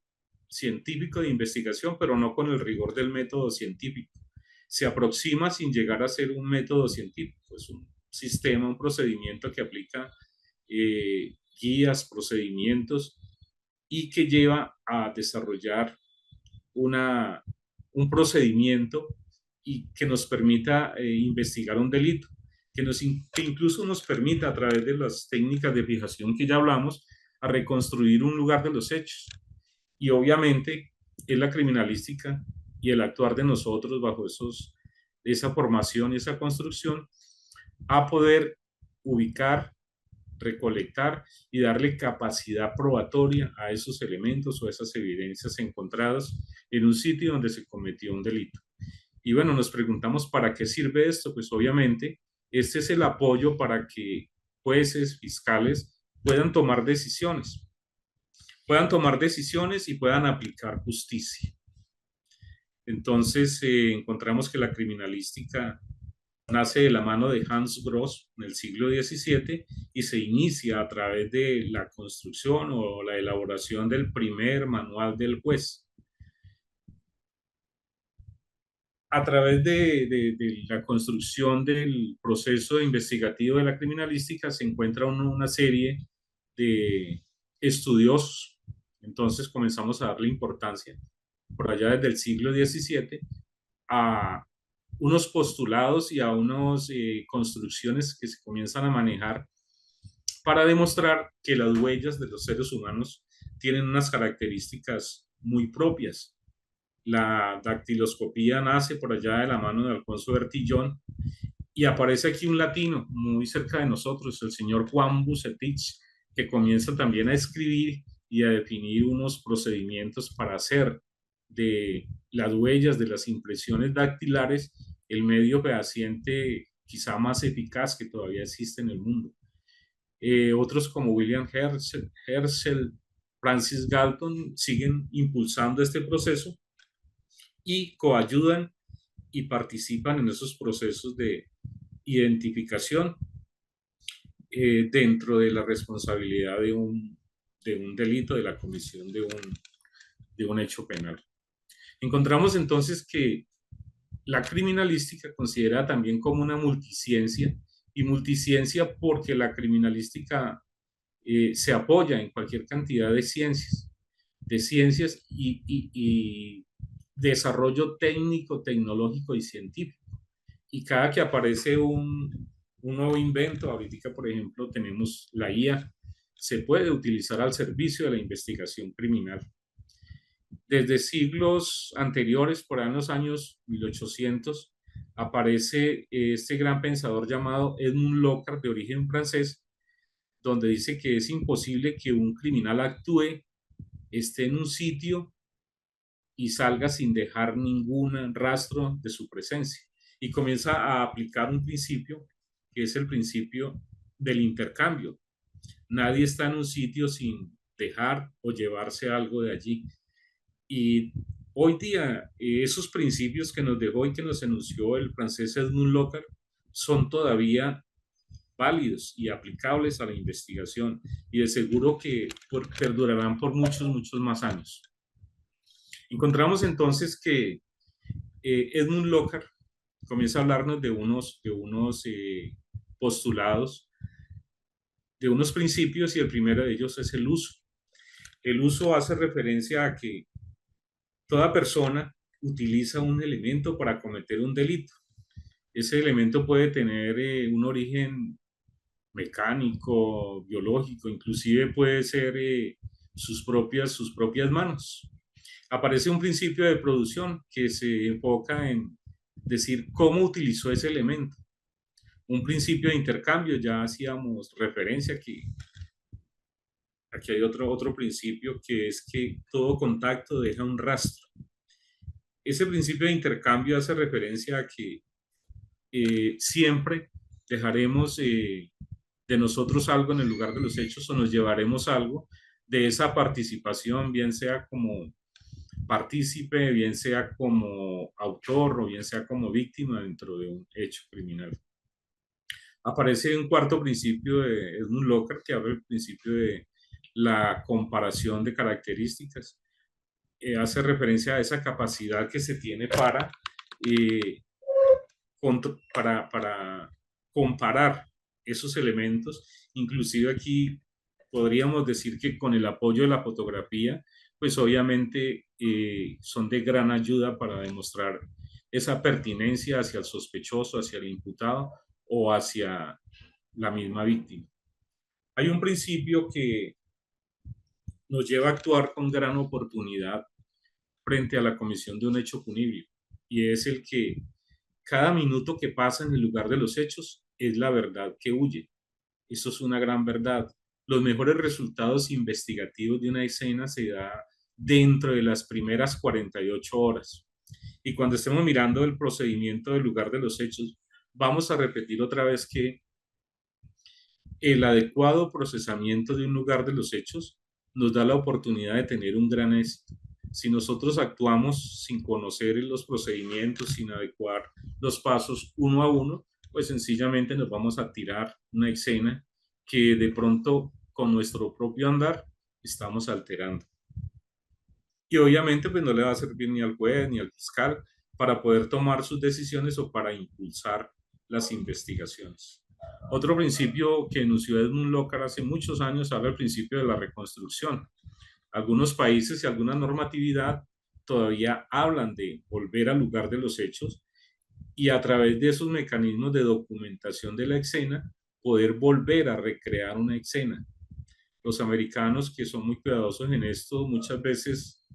científico de investigación, pero no con el rigor del método científico. Se aproxima sin llegar a ser un método científico, es un sistema, un procedimiento que aplica guías, procedimientos y que lleva a desarrollar un procedimiento y que nos permita investigar un delito, que incluso nos permita a través de las técnicas de fijación que ya hablamos, a reconstruir un lugar de los hechos. Y obviamente es la criminalística y el actuar de nosotros bajo esa formación y esa construcción a poder ubicar, recolectar y darle capacidad probatoria a esos elementos o esas evidencias encontradas en un sitio donde se cometió un delito. Y bueno, nos preguntamos ¿para qué sirve esto? Pues obviamente este es el apoyo para que jueces, fiscales puedan tomar decisiones y puedan aplicar justicia. Entonces encontramos que la criminalística nace de la mano de Hans Gross en el siglo XVII y se inicia a través de la construcción o la elaboración del primer manual del juez. A través de la construcción del proceso investigativo de la criminalística se encuentra una serie de estudiosos. Entonces comenzamos a darle importancia, por allá desde el siglo XVII, a unos postulados y a unas construcciones que se comienzan a manejar para demostrar que las huellas de los seres humanos tienen unas características muy propias. La dactiloscopía nace por allá de la mano de Alfonso Bertillón y aparece aquí un latino muy cerca de nosotros, el señor Juan Bucetich, que comienza también a escribir y a definir unos procedimientos para hacer de las huellas, de las impresiones dactilares, el medio fehaciente quizá más eficaz que todavía existe en el mundo. Otros como William Herschel, Francis Galton siguen impulsando este proceso y coayudan y participan en esos procesos de identificación dentro de la responsabilidad de un delito, de la comisión de un hecho penal. Encontramos entonces que la criminalística considera también como una multiciencia, y multiciencia porque la criminalística se apoya en cualquier cantidad de ciencias y desarrollo técnico, tecnológico y científico. Y cada que aparece un nuevo invento, ahorita por ejemplo tenemos la IA, se puede utilizar al servicio de la investigación criminal. Desde siglos anteriores, por ahí en los años 1800, aparece este gran pensador llamado Edmund Locard, de origen francés, donde dice que es imposible que un criminal actúe, esté en un sitio y salga sin dejar ningún rastro de su presencia. Y comienza a aplicar un principio que es el principio del intercambio. Nadie está en un sitio sin dejar o llevarse algo de allí. Y hoy día esos principios que nos dejó y que nos enunció el francés Edmund Locard son todavía válidos y aplicables a la investigación y de seguro que perdurarán por muchos, muchos más años. Encontramos entonces que Edmund Locard comienza a hablarnos de unos postulados, de unos principios, y el primero de ellos es el uso. El uso hace referencia a que toda persona utiliza un elemento para cometer un delito. Ese elemento puede tener un origen mecánico, biológico, inclusive puede ser sus propias manos. Aparece un principio de producción que se enfoca en decir cómo utilizó ese elemento. Un principio de intercambio, ya hacíamos referencia que aquí hay otro principio que es que todo contacto deja un rastro. Ese principio de intercambio hace referencia a que siempre dejaremos de nosotros algo en el lugar de los hechos o nos llevaremos algo de esa participación, bien sea como partícipe, bien sea como autor o bien sea como víctima dentro de un hecho criminal. Aparece un cuarto principio de Edmund Locard que habla del principio de la comparación de características. Hace referencia a esa capacidad que se tiene eh, para comparar esos elementos. Inclusive aquí podríamos decir que con el apoyo de la fotografía, pues obviamente son de gran ayuda para demostrar esa pertinencia hacia el sospechoso, hacia el imputado o hacia la misma víctima. Hay un principio que nos lleva a actuar con gran oportunidad frente a la comisión de un hecho punible, y es el que cada minuto que pasa en el lugar de los hechos es la verdad que huye. Eso es una gran verdad. Los mejores resultados investigativos de una escena se da dentro de las primeras 48 horas. Y cuando estemos mirando el procedimiento del lugar de los hechos, vamos a repetir otra vez que el adecuado procesamiento de un lugar de los hechos nos da la oportunidad de tener un gran éxito. Si nosotros actuamos sin conocer los procedimientos, sin adecuar los pasos uno a uno, pues sencillamente nos vamos a tirar una escena que de pronto con nuestro propio andar estamos alterando. Y obviamente pues no le va a servir ni al juez ni al fiscal para poder tomar sus decisiones o para impulsar las investigaciones. Otro principio que enunció Edmund Locard hace muchos años habla del principio de la reconstrucción. Algunos países y alguna normatividad todavía hablan de volver al lugar de los hechos y a través de esos mecanismos de documentación de la escena poder volver a recrear una escena. Los americanos, que son muy cuidadosos en esto, muchas veces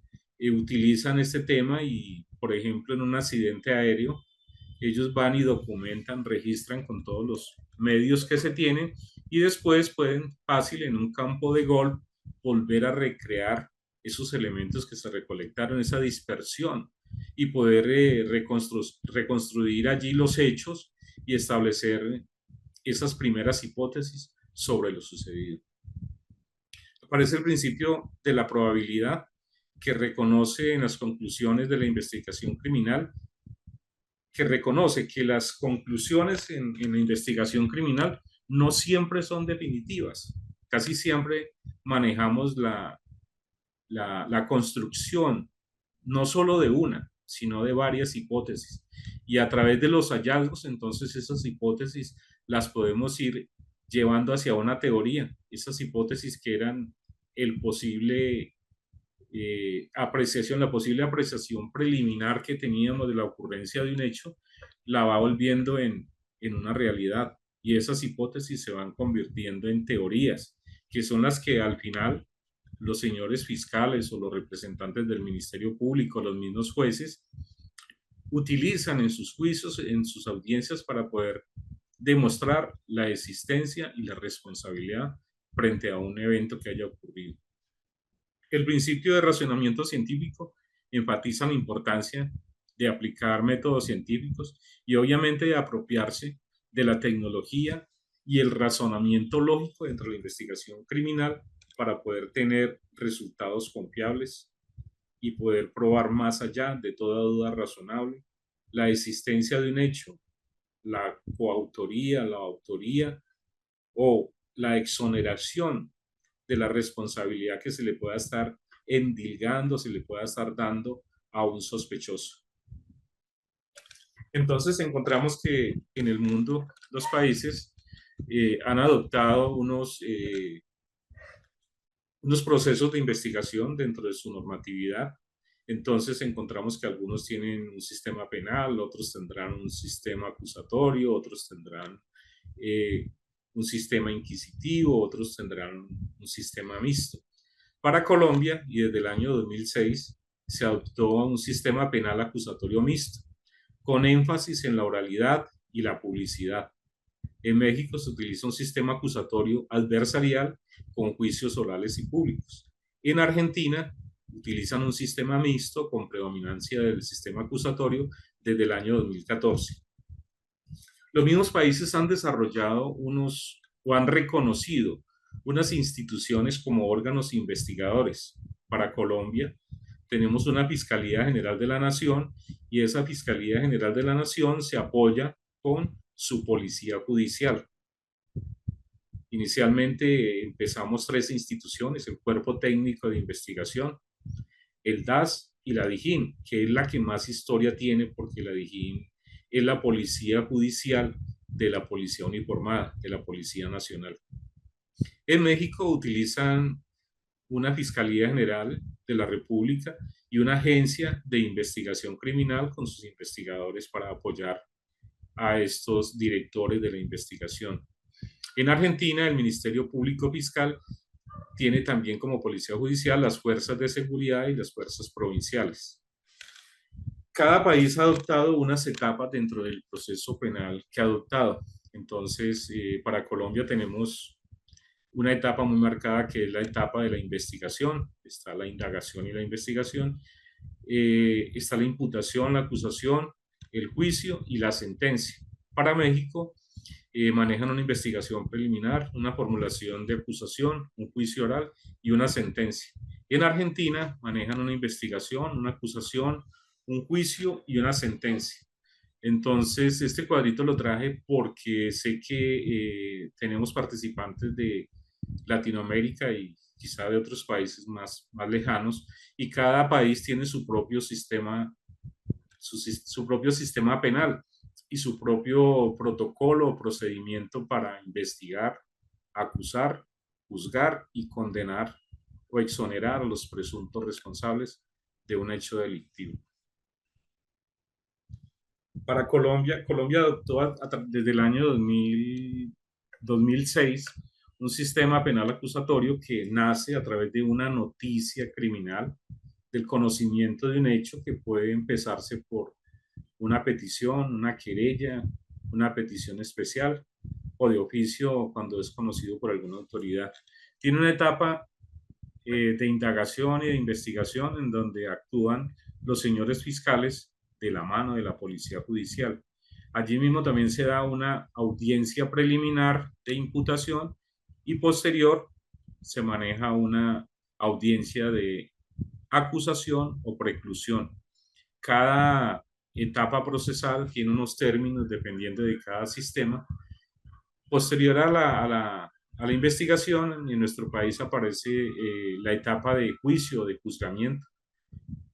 utilizan este tema y, por ejemplo, en un accidente aéreo, ellos van y documentan, registran con todos los medios que se tienen y después pueden fácil en un campo de golf volver a recrear esos elementos que se recolectaron, esa dispersión y poder reconstruir allí los hechos y establecer esas primeras hipótesis sobre lo sucedido. Aparece el principio de la probabilidad que reconoce en las conclusiones de la investigación criminal, que reconoce que las conclusiones en la investigación criminal no siempre son definitivas. Casi siempre manejamos la construcción no solo de una, sino de varias hipótesis. Y a través de los hallazgos, entonces esas hipótesis las podemos ir llevando hacia una teoría. Esas hipótesis que eran el posible apreciación, la posible apreciación preliminar que teníamos de la ocurrencia de un hecho, la va volviendo en una realidad. Y esas hipótesis se van convirtiendo en teorías, que son las que al final los señores fiscales o los representantes del Ministerio Público, los mismos jueces, utilizan en sus juicios, en sus audiencias para poder demostrar la existencia y la responsabilidad frente a un evento que haya ocurrido. El principio de razonamiento científico enfatiza la importancia de aplicar métodos científicos y obviamente de apropiarse de la tecnología y el razonamiento lógico dentro de la investigación criminal para poder tener resultados confiables y poder probar más allá de toda duda razonable la existencia de un hecho, la coautoría, la autoría o la exoneración de la responsabilidad que se le pueda estar endilgando, se le pueda estar dando a un sospechoso. Entonces encontramos que en el mundo los países han adoptado unos procesos de investigación dentro de su normatividad. Entonces encontramos que algunos tienen un sistema penal, otros tendrán un sistema acusatorio, otros tendrán un sistema inquisitivo, otros tendrán un sistema mixto. Para Colombia, y desde el año 2006, se adoptó un sistema penal acusatorio mixto, con énfasis en la oralidad y la publicidad. En México se utiliza un sistema acusatorio adversarial con juicios orales y públicos. En Argentina utilizan un sistema mixto con predominancia del sistema acusatorio desde el año 2014. Los mismos países han desarrollado o han reconocido unas instituciones como órganos investigadores. Para Colombia tenemos una Fiscalía General de la Nación y esa Fiscalía General de la Nación se apoya con su policía judicial. Inicialmente empezamos 3 instituciones, el Cuerpo Técnico de Investigación, el DAS y la DIJÍN, que es la que más historia tiene porque la DIJÍN es la policía judicial de la policía uniformada, de la Policía Nacional. En México utilizan una Fiscalía General de la República y una agencia de investigación criminal con sus investigadores para apoyar a estos directores de la investigación. En Argentina, el Ministerio Público Fiscal tiene también como policía judicial las fuerzas de seguridad y las fuerzas provinciales. Cada país ha adoptado unas etapas dentro del proceso penal que ha adoptado. Entonces, para Colombia tenemos una etapa muy marcada que es la etapa de la investigación. Está la indagación y la investigación. Está la imputación, la acusación, el juicio y la sentencia. Para México, manejan una investigación preliminar, una formulación de acusación, un juicio oral y una sentencia. En Argentina manejan una investigación, una acusación, un juicio y una sentencia. Entonces, este cuadrito lo traje porque sé que tenemos participantes de Latinoamérica y quizá de otros países más lejanos, y cada país tiene su propio sistema, su propio sistema penal y su propio protocolo o procedimiento para investigar, acusar, juzgar y condenar o exonerar a los presuntos responsables de un hecho delictivo. Para Colombia, Colombia adoptó desde el año 2006 un sistema penal acusatorio que nace a través de una noticia criminal del conocimiento de un hecho que puede empezarse por una petición, una querella, una petición especial o de oficio cuando es conocido por alguna autoridad. Tiene una etapa de indagación y de investigación en donde actúan los señores fiscales de la mano de la policía judicial. Allí mismo también se da una audiencia preliminar de imputación y posterior se maneja una audiencia de acusación o preclusión. Cada etapa procesal tiene unos términos dependiendo de cada sistema. Posterior a la investigación, en nuestro país aparece la etapa de juicio, de juzgamiento,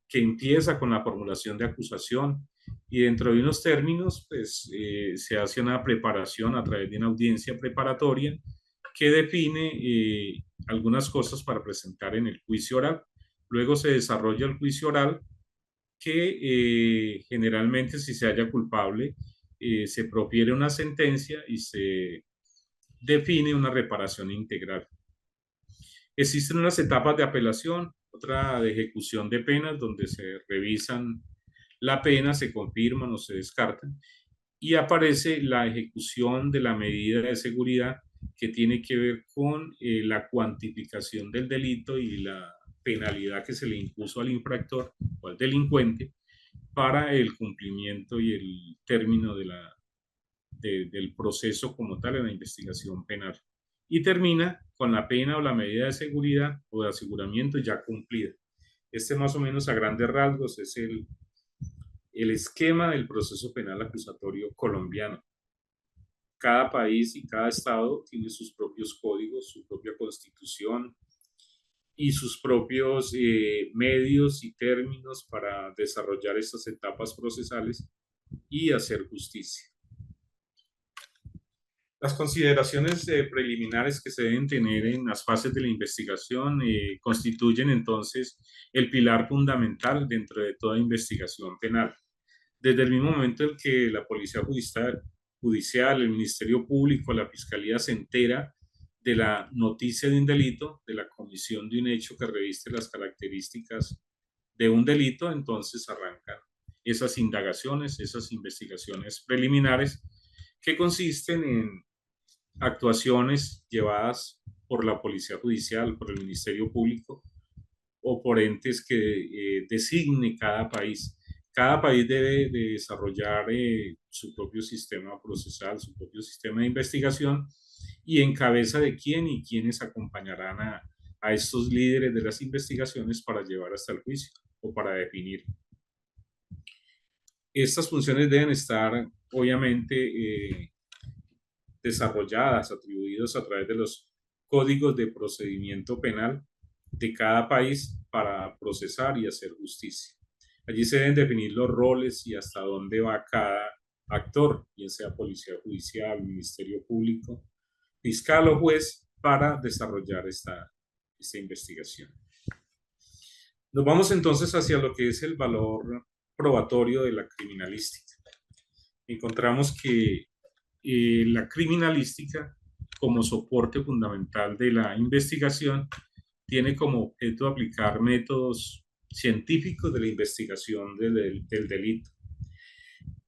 que empieza con la formulación de acusación y dentro de unos términos, pues se hace una preparación a través de una audiencia preparatoria que define algunas cosas para presentar en el juicio oral. Luego se desarrolla el juicio oral que generalmente si se halla culpable se profiere una sentencia y se define una reparación integral. Existen unas etapas de apelación, otra de ejecución de penas, donde se revisan la pena, se confirman o se descartan, y aparece la ejecución de la medida de seguridad que tiene que ver con la cuantificación del delito y la penalidad que se le impuso al infractor o al delincuente para el cumplimiento y el término del proceso como tal en la investigación penal. Y termina con la pena o la medida de seguridad o de aseguramiento ya cumplida. Este más o menos a grandes rasgos es el esquema del proceso penal acusatorio colombiano. Cada país y cada estado tiene sus propios códigos, su propia constitución y sus propios medios y términos para desarrollar estas etapas procesales y hacer justicia. Las consideraciones preliminares que se deben tener en las fases de la investigación constituyen entonces el pilar fundamental dentro de toda investigación penal. Desde el mismo momento en que la Policía Judicial, el Ministerio Público, la Fiscalía se entera de la noticia de un delito, de la comisión de un hecho que reviste las características de un delito, entonces arrancan esas indagaciones, esas investigaciones preliminares que consisten en actuaciones llevadas por la Policía Judicial, por el Ministerio Público o por entes que designe cada país. Cada país debe de desarrollar su propio sistema procesal, su propio sistema de investigación y en cabeza de quién y quiénes acompañarán a estos líderes de las investigaciones para llevar hasta el juicio o para definir. Estas funciones deben estar, obviamente, desarrolladas, atribuidas a través de los códigos de procedimiento penal de cada país para procesar y hacer justicia. Allí se deben definir los roles y hasta dónde va cada actor, bien sea policía judicial, ministerio público, fiscal o juez, para desarrollar esta investigación. Nos vamos entonces hacia lo que es el valor probatorio de la criminalística. Encontramos que la criminalística, como soporte fundamental de la investigación, tiene como objeto aplicar métodos científicos de la investigación del delito.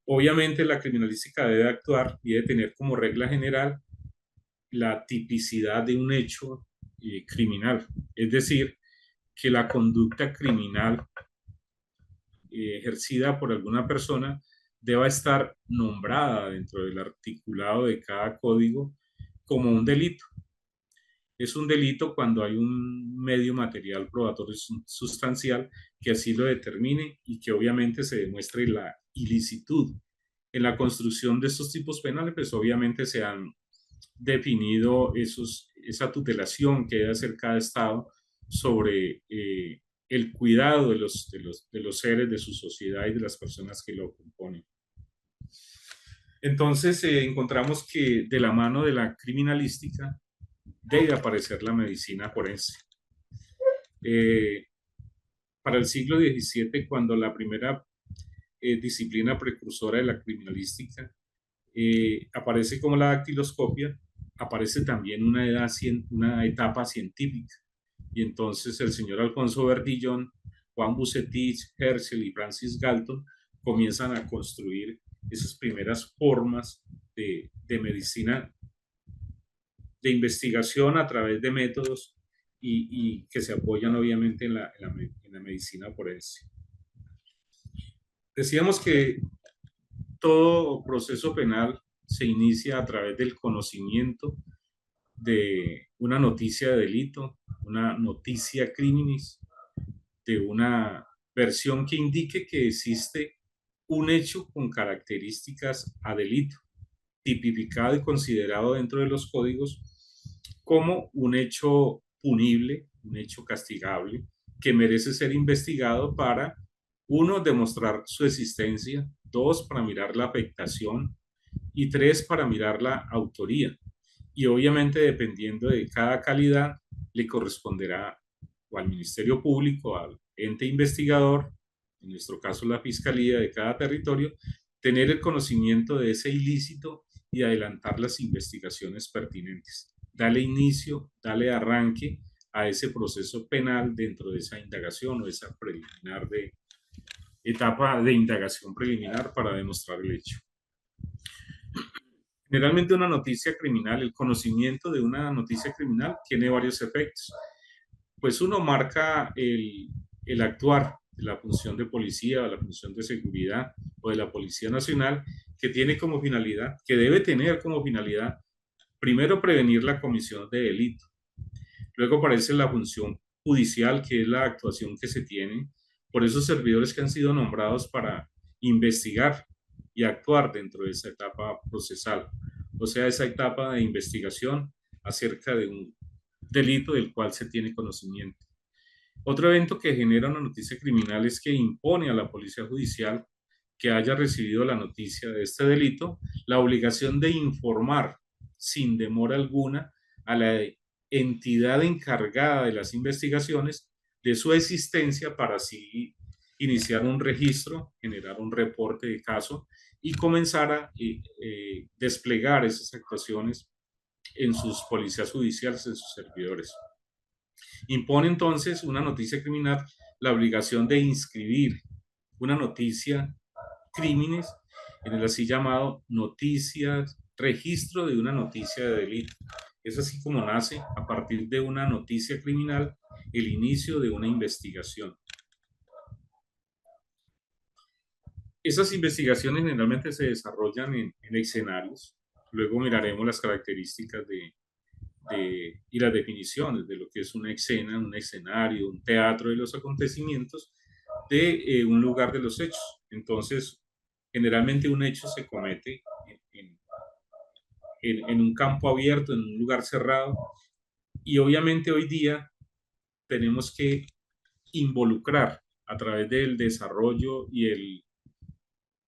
Obviamente la criminalística debe actuar y debe tener como regla general la tipicidad de un hecho criminal, es decir, que la conducta criminal ejercida por alguna persona deba estar nombrada dentro del articulado de cada código como un delito. Es un delito cuando hay un medio material probatorio sustancial que así lo determine y que obviamente se demuestre la ilicitud. En la construcción de estos tipos penales, pues obviamente se han definido esa tutelación que debe hacer cada Estado sobre el cuidado de los seres de su sociedad y de las personas que lo componen. Entonces encontramos que de la mano de la criminalística debe aparecer la medicina forense. Para el siglo XVII, cuando la primera disciplina precursora de la criminalística aparece como la dactiloscopia, aparece también una etapa científica. Y entonces el señor Alfonso Verdillón Juan Bucetich, Herschel y Francis Galton comienzan a construir esas primeras formas de medicina, de investigación a través de métodos y que se apoyan obviamente en la medicina forense. Decíamos que todo proceso penal se inicia a través del conocimiento de una noticia de delito, una noticia criminis, de una versión que indique que existe un hecho con características a delito, tipificado y considerado dentro de los códigos como un hecho punible, un hecho castigable, que merece ser investigado para, uno, demostrar su existencia, dos, para mirar la afectación y tres, para mirar la autoría. Y obviamente, dependiendo de cada calidad, le corresponderá o al Ministerio Público, al ente investigador, en nuestro caso la Fiscalía de cada territorio, tener el conocimiento de ese ilícito y adelantar las investigaciones pertinentes. Dale inicio, dale arranque a ese proceso penal dentro de esa indagación o esa preliminar de etapa de indagación preliminar para demostrar el hecho. Generalmente una noticia criminal, el conocimiento de una noticia criminal tiene varios efectos. Pues uno marca el actuar de la función de policía o la función de seguridad o de la Policía Nacional, que tiene como finalidad, que debe tener como finalidad, primero prevenir la comisión de delito. Luego aparece la función judicial, que es la actuación que se tiene por esos servidores que han sido nombrados para investigar y actuar dentro de esa etapa procesal, o sea, esa etapa de investigación acerca de un delito del cual se tiene conocimiento. Otro evento que genera una noticia criminal es que impone a la policía judicial que haya recibido la noticia de este delito la obligación de informar sin demora alguna a la entidad encargada de las investigaciones de su existencia para así iniciar un registro, generar un reporte de caso y comenzar a desplegar esas actuaciones en sus policías judiciales, en sus servidores. Impone entonces una noticia criminal la obligación de inscribir una noticia crímenes en el así llamado noticias, registro de una noticia de delito. Es así como nace a partir de una noticia criminal el inicio de una investigación. Esas investigaciones generalmente se desarrollan en escenarios. Luego miraremos las características y las definiciones de lo que es una escena, un escenario, un teatro de los acontecimientos de un lugar de los hechos. Entonces, generalmente un hecho se comete en un campo abierto, en un lugar cerrado, y obviamente hoy día tenemos que involucrar a través del desarrollo y el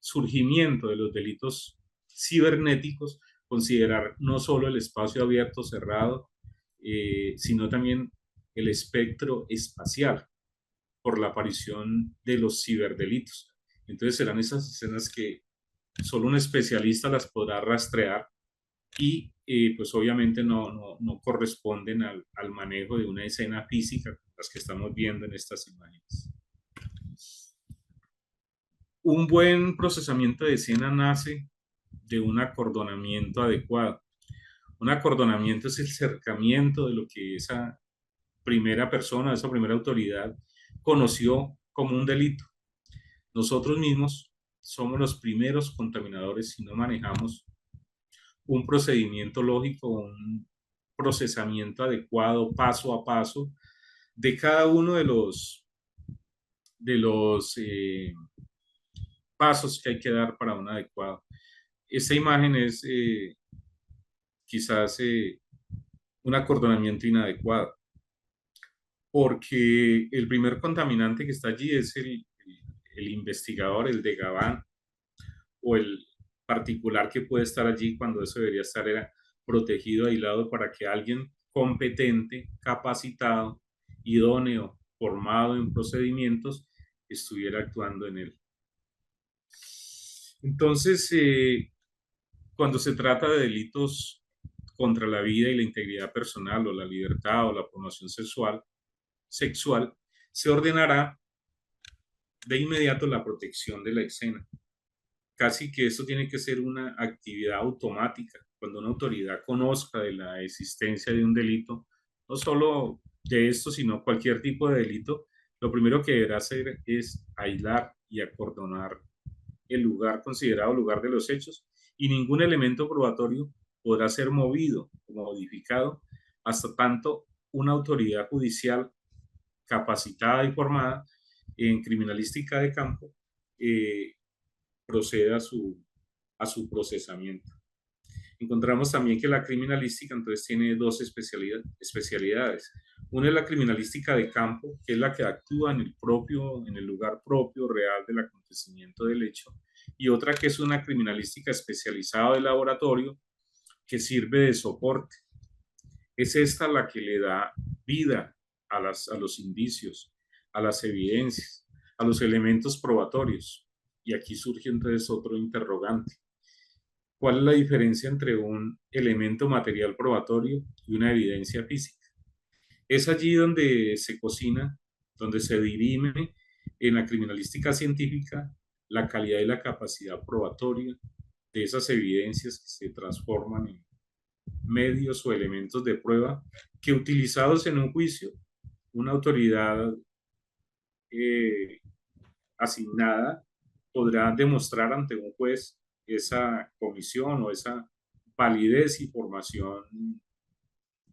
surgimiento de los delitos cibernéticos, considerar no solo el espacio abierto, cerrado, sino también el espectro espacial por la aparición de los ciberdelitos. Entonces serán esas escenas que solo un especialista las podrá rastrear y pues obviamente no corresponden al manejo de una escena física, las que estamos viendo en estas imágenes. Un buen procesamiento de escena nace de un acordonamiento adecuado. Un acordonamiento es el cercamiento de lo que esa primera persona, esa primera autoridad conoció como un delito. Nosotros mismos somos los primeros contaminadores si no manejamos un procedimiento lógico, un procesamiento adecuado, paso a paso, de cada uno de los pasos que hay que dar para un adecuado. Esta imagen es quizás un acordonamiento inadecuado, porque el primer contaminante que está allí es el investigador, el de Gabán, o el particular que puede estar allí cuando eso debería estar era protegido, aislado, para que alguien competente, capacitado, idóneo, formado en procedimientos, estuviera actuando en él. Entonces, cuando se trata de delitos contra la vida y la integridad personal o la libertad o la promoción sexual, se ordenará de inmediato la protección de la escena. Casi que esto tiene que ser una actividad automática. Cuando una autoridad conozca de la existencia de un delito, no solo de esto, sino cualquier tipo de delito, lo primero que deberá hacer es aislar y acordonar el lugar considerado lugar de los hechos, y ningún elemento probatorio podrá ser movido o modificado hasta tanto una autoridad judicial capacitada y formada en criminalística de campo eh, proceda a su procesamiento. Encontramos también que la criminalística entonces tiene dos especialidades. Una es la criminalística de campo, que es la que actúa en el lugar propio, real del acontecimiento del hecho, y otra que es una criminalística especializada de laboratorio, que sirve de soporte. Es esta la que le da vida a los indicios, a las evidencias, a los elementos probatorios. Y aquí surge entonces otro interrogante. ¿Cuál es la diferencia entre un elemento material probatorio y una evidencia física? Es allí donde se cocina, donde se dirime en la criminalística científica la calidad y la capacidad probatoria de esas evidencias que se transforman en medios o elementos de prueba que, utilizados en un juicio, una autoridad eh, asignada podrá demostrar ante un juez esa comisión o esa validez y formación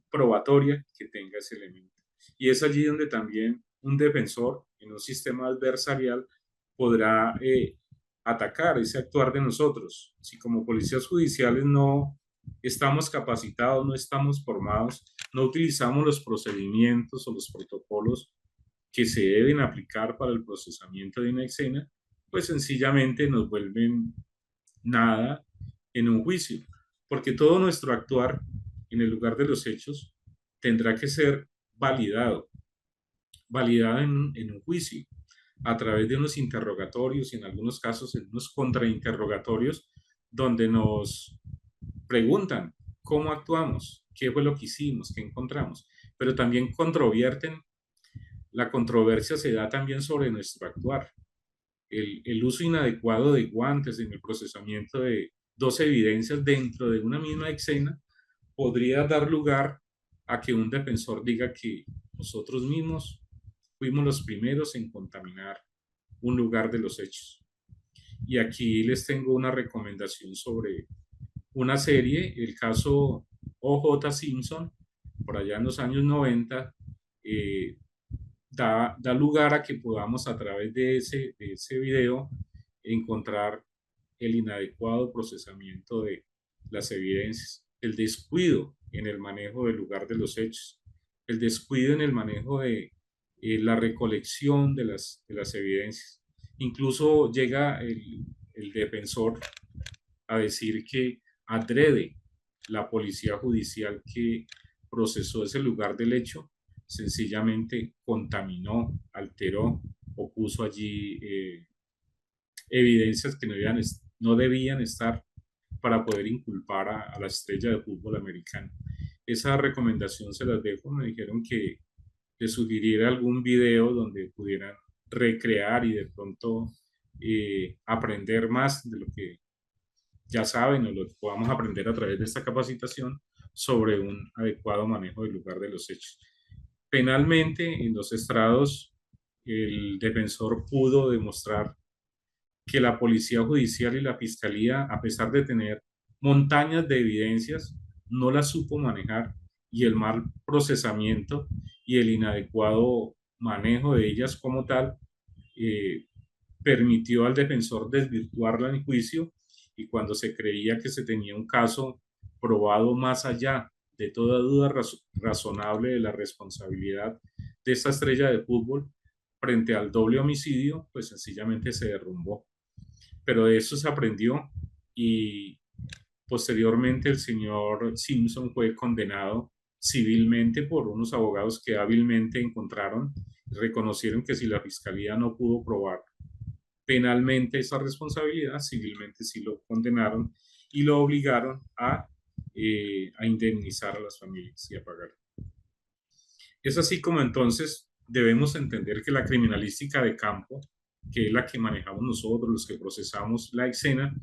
probatoria que tenga ese elemento. Y es allí donde también un defensor en un sistema adversarial podrá atacar ese actuar de nosotros. Si como policías judiciales no estamos capacitados, no estamos formados, no utilizamos los procedimientos o los protocolos que se deben aplicar para el procesamiento de una escena, pues sencillamente nos vuelven nada en un juicio, porque todo nuestro actuar en el lugar de los hechos tendrá que ser validado, validado en un juicio, a través de unos interrogatorios y en algunos casos en unos contrainterrogatorios, donde nos preguntan cómo actuamos, qué fue lo que hicimos, qué encontramos, pero también controvierten. La controversia se da también sobre nuestro actuar. El uso inadecuado de guantes en el procesamiento de dos evidencias dentro de una misma escena podría dar lugar a que un defensor diga que nosotros mismos fuimos los primeros en contaminar un lugar de los hechos. Y aquí les tengo una recomendación sobre una serie, el caso O.J. Simpson, por allá en los años 90, eh, da lugar a que podamos a través de ese video encontrar el inadecuado procesamiento de las evidencias, el descuido en el manejo del lugar de los hechos, el descuido en el manejo de la recolección de las evidencias. Incluso llega el defensor a decir que adrede la policía judicial que procesó ese lugar del hecho, sencillamente contaminó, alteró o puso allí evidencias que no debían estar para poder inculpar a la estrella de fútbol americano. Esa recomendación se las dejo. Me dijeron que les sugiriera algún video donde pudieran recrear y de pronto aprender más de lo que ya saben o lo que podamos aprender a través de esta capacitación sobre un adecuado manejo del lugar de los hechos. Penalmente, en los estrados, el defensor pudo demostrar que la policía judicial y la fiscalía, a pesar de tener montañas de evidencias, no las supo manejar, y el mal procesamiento y el inadecuado manejo de ellas como tal eh, permitió al defensor desvirtuarla en juicio, y cuando se creía que se tenía un caso probado más allá de toda duda razonable de la responsabilidad de esta estrella de fútbol frente al doble homicidio, pues sencillamente se derrumbó. Pero de eso se aprendió, y posteriormente el señor Simpson fue condenado civilmente por unos abogados que hábilmente encontraron y reconocieron que si la fiscalía no pudo probar penalmente esa responsabilidad, civilmente sí lo condenaron y lo obligaron a indemnizar a las familias y a pagar. Es así como entonces debemos entender que la criminalística de campo que es la que manejamos nosotros, los que procesamos la escena,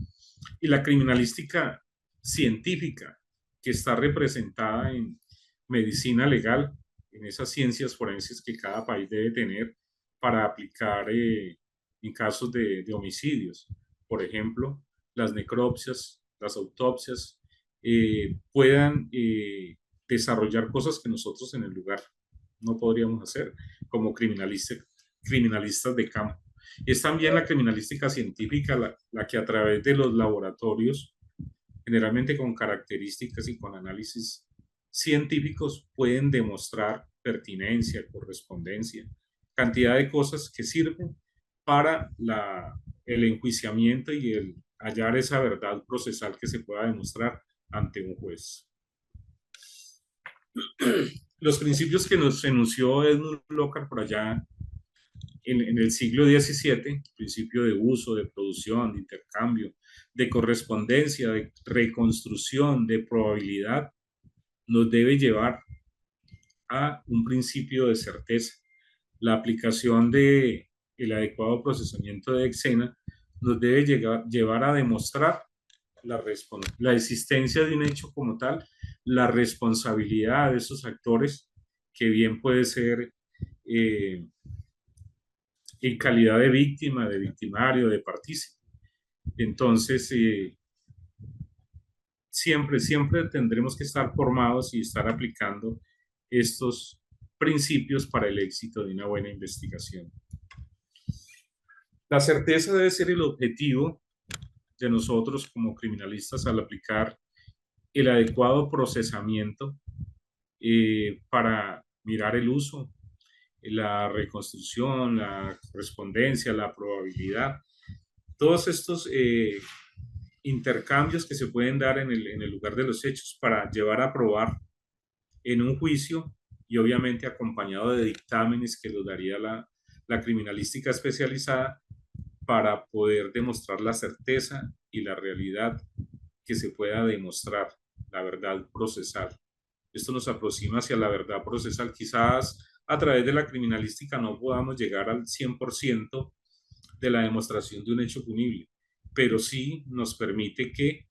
y la criminalística científica, que está representada en medicina legal, en esas ciencias forenses que cada país debe tener para aplicar en casos de homicidios. Por ejemplo, las necropsias, las autopsias, puedan desarrollar cosas que nosotros en el lugar no podríamos hacer como criminalistas de campo. Es también la criminalística científica la que a través de los laboratorios, generalmente con características y con análisis científicos, pueden demostrar pertinencia, correspondencia, cantidad de cosas que sirven para el enjuiciamiento y el hallar esa verdad procesal que se pueda demostrar ante un juez. Los principios que nos enunció Edmund Lockhart por allá en el siglo XVII, principio de uso, de producción, de intercambio, de correspondencia, de reconstrucción, de probabilidad, nos debe llevar a un principio de certeza. La aplicación del adecuado procesamiento de escena nos debe llevar a demostrar la existencia de un hecho como tal, la responsabilidad de esos actores, que bien puede ser en calidad de víctima, de victimario, de partícipe. Entonces, siempre tendremos que estar formados y estar aplicando estos principios para el éxito de una buena investigación. La certeza debe ser el objetivo de nosotros como criminalistas al aplicar el adecuado procesamiento para mirar el uso, la reconstrucción, la correspondencia, la probabilidad. Todos estos intercambios que se pueden dar en el lugar de los hechos para llevar a probar en un juicio, y obviamente acompañado de dictámenes que los daría la criminalística especializada, para poder demostrar la certeza y la realidad, que se pueda demostrar la verdad procesal. Esto nos aproxima hacia la verdad procesal. Quizás a través de la criminalística no podamos llegar al 100% de la demostración de un hecho punible, pero sí nos permite que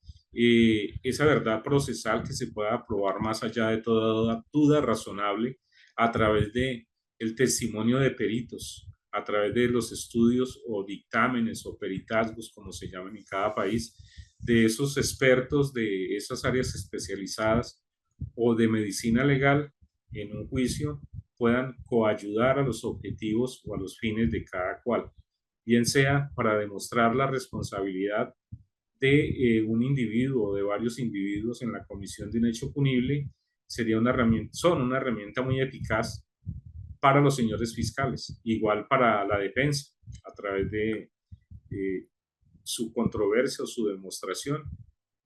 esa verdad procesal, que se pueda probar más allá de toda duda razonable a través de el testimonio de peritos, a través de los estudios o dictámenes o peritazgos, como se llaman en cada país, de esos expertos de esas áreas especializadas o de medicina legal en un juicio, puedan coayudar a los objetivos o a los fines de cada cual, bien sea para demostrar la responsabilidad de un individuo o de varios individuos en la comisión de un hecho punible. Son una herramienta muy eficaz para los señores fiscales, igual para la defensa, a través de su controversia o su demostración,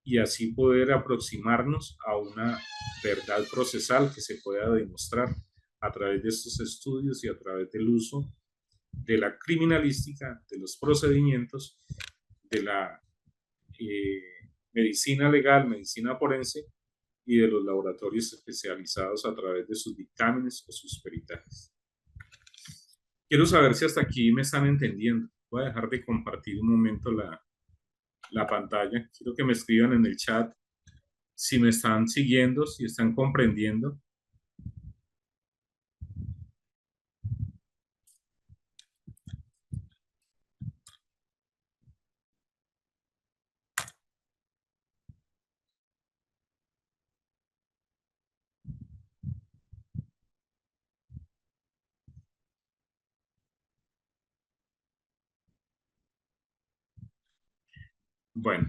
y así poder aproximarnos a una verdad procesal que se pueda demostrar a través de estos estudios y a través del uso de la criminalística, de los procedimientos, de la eh, medicina legal, medicina forense, y de los laboratorios especializados a través de sus dictámenes o sus peritajes. Quiero saber si hasta aquí me están entendiendo. Voy a dejar de compartir un momento la pantalla. Quiero que me escriban en el chat si me están siguiendo, si están comprendiendo. Bueno,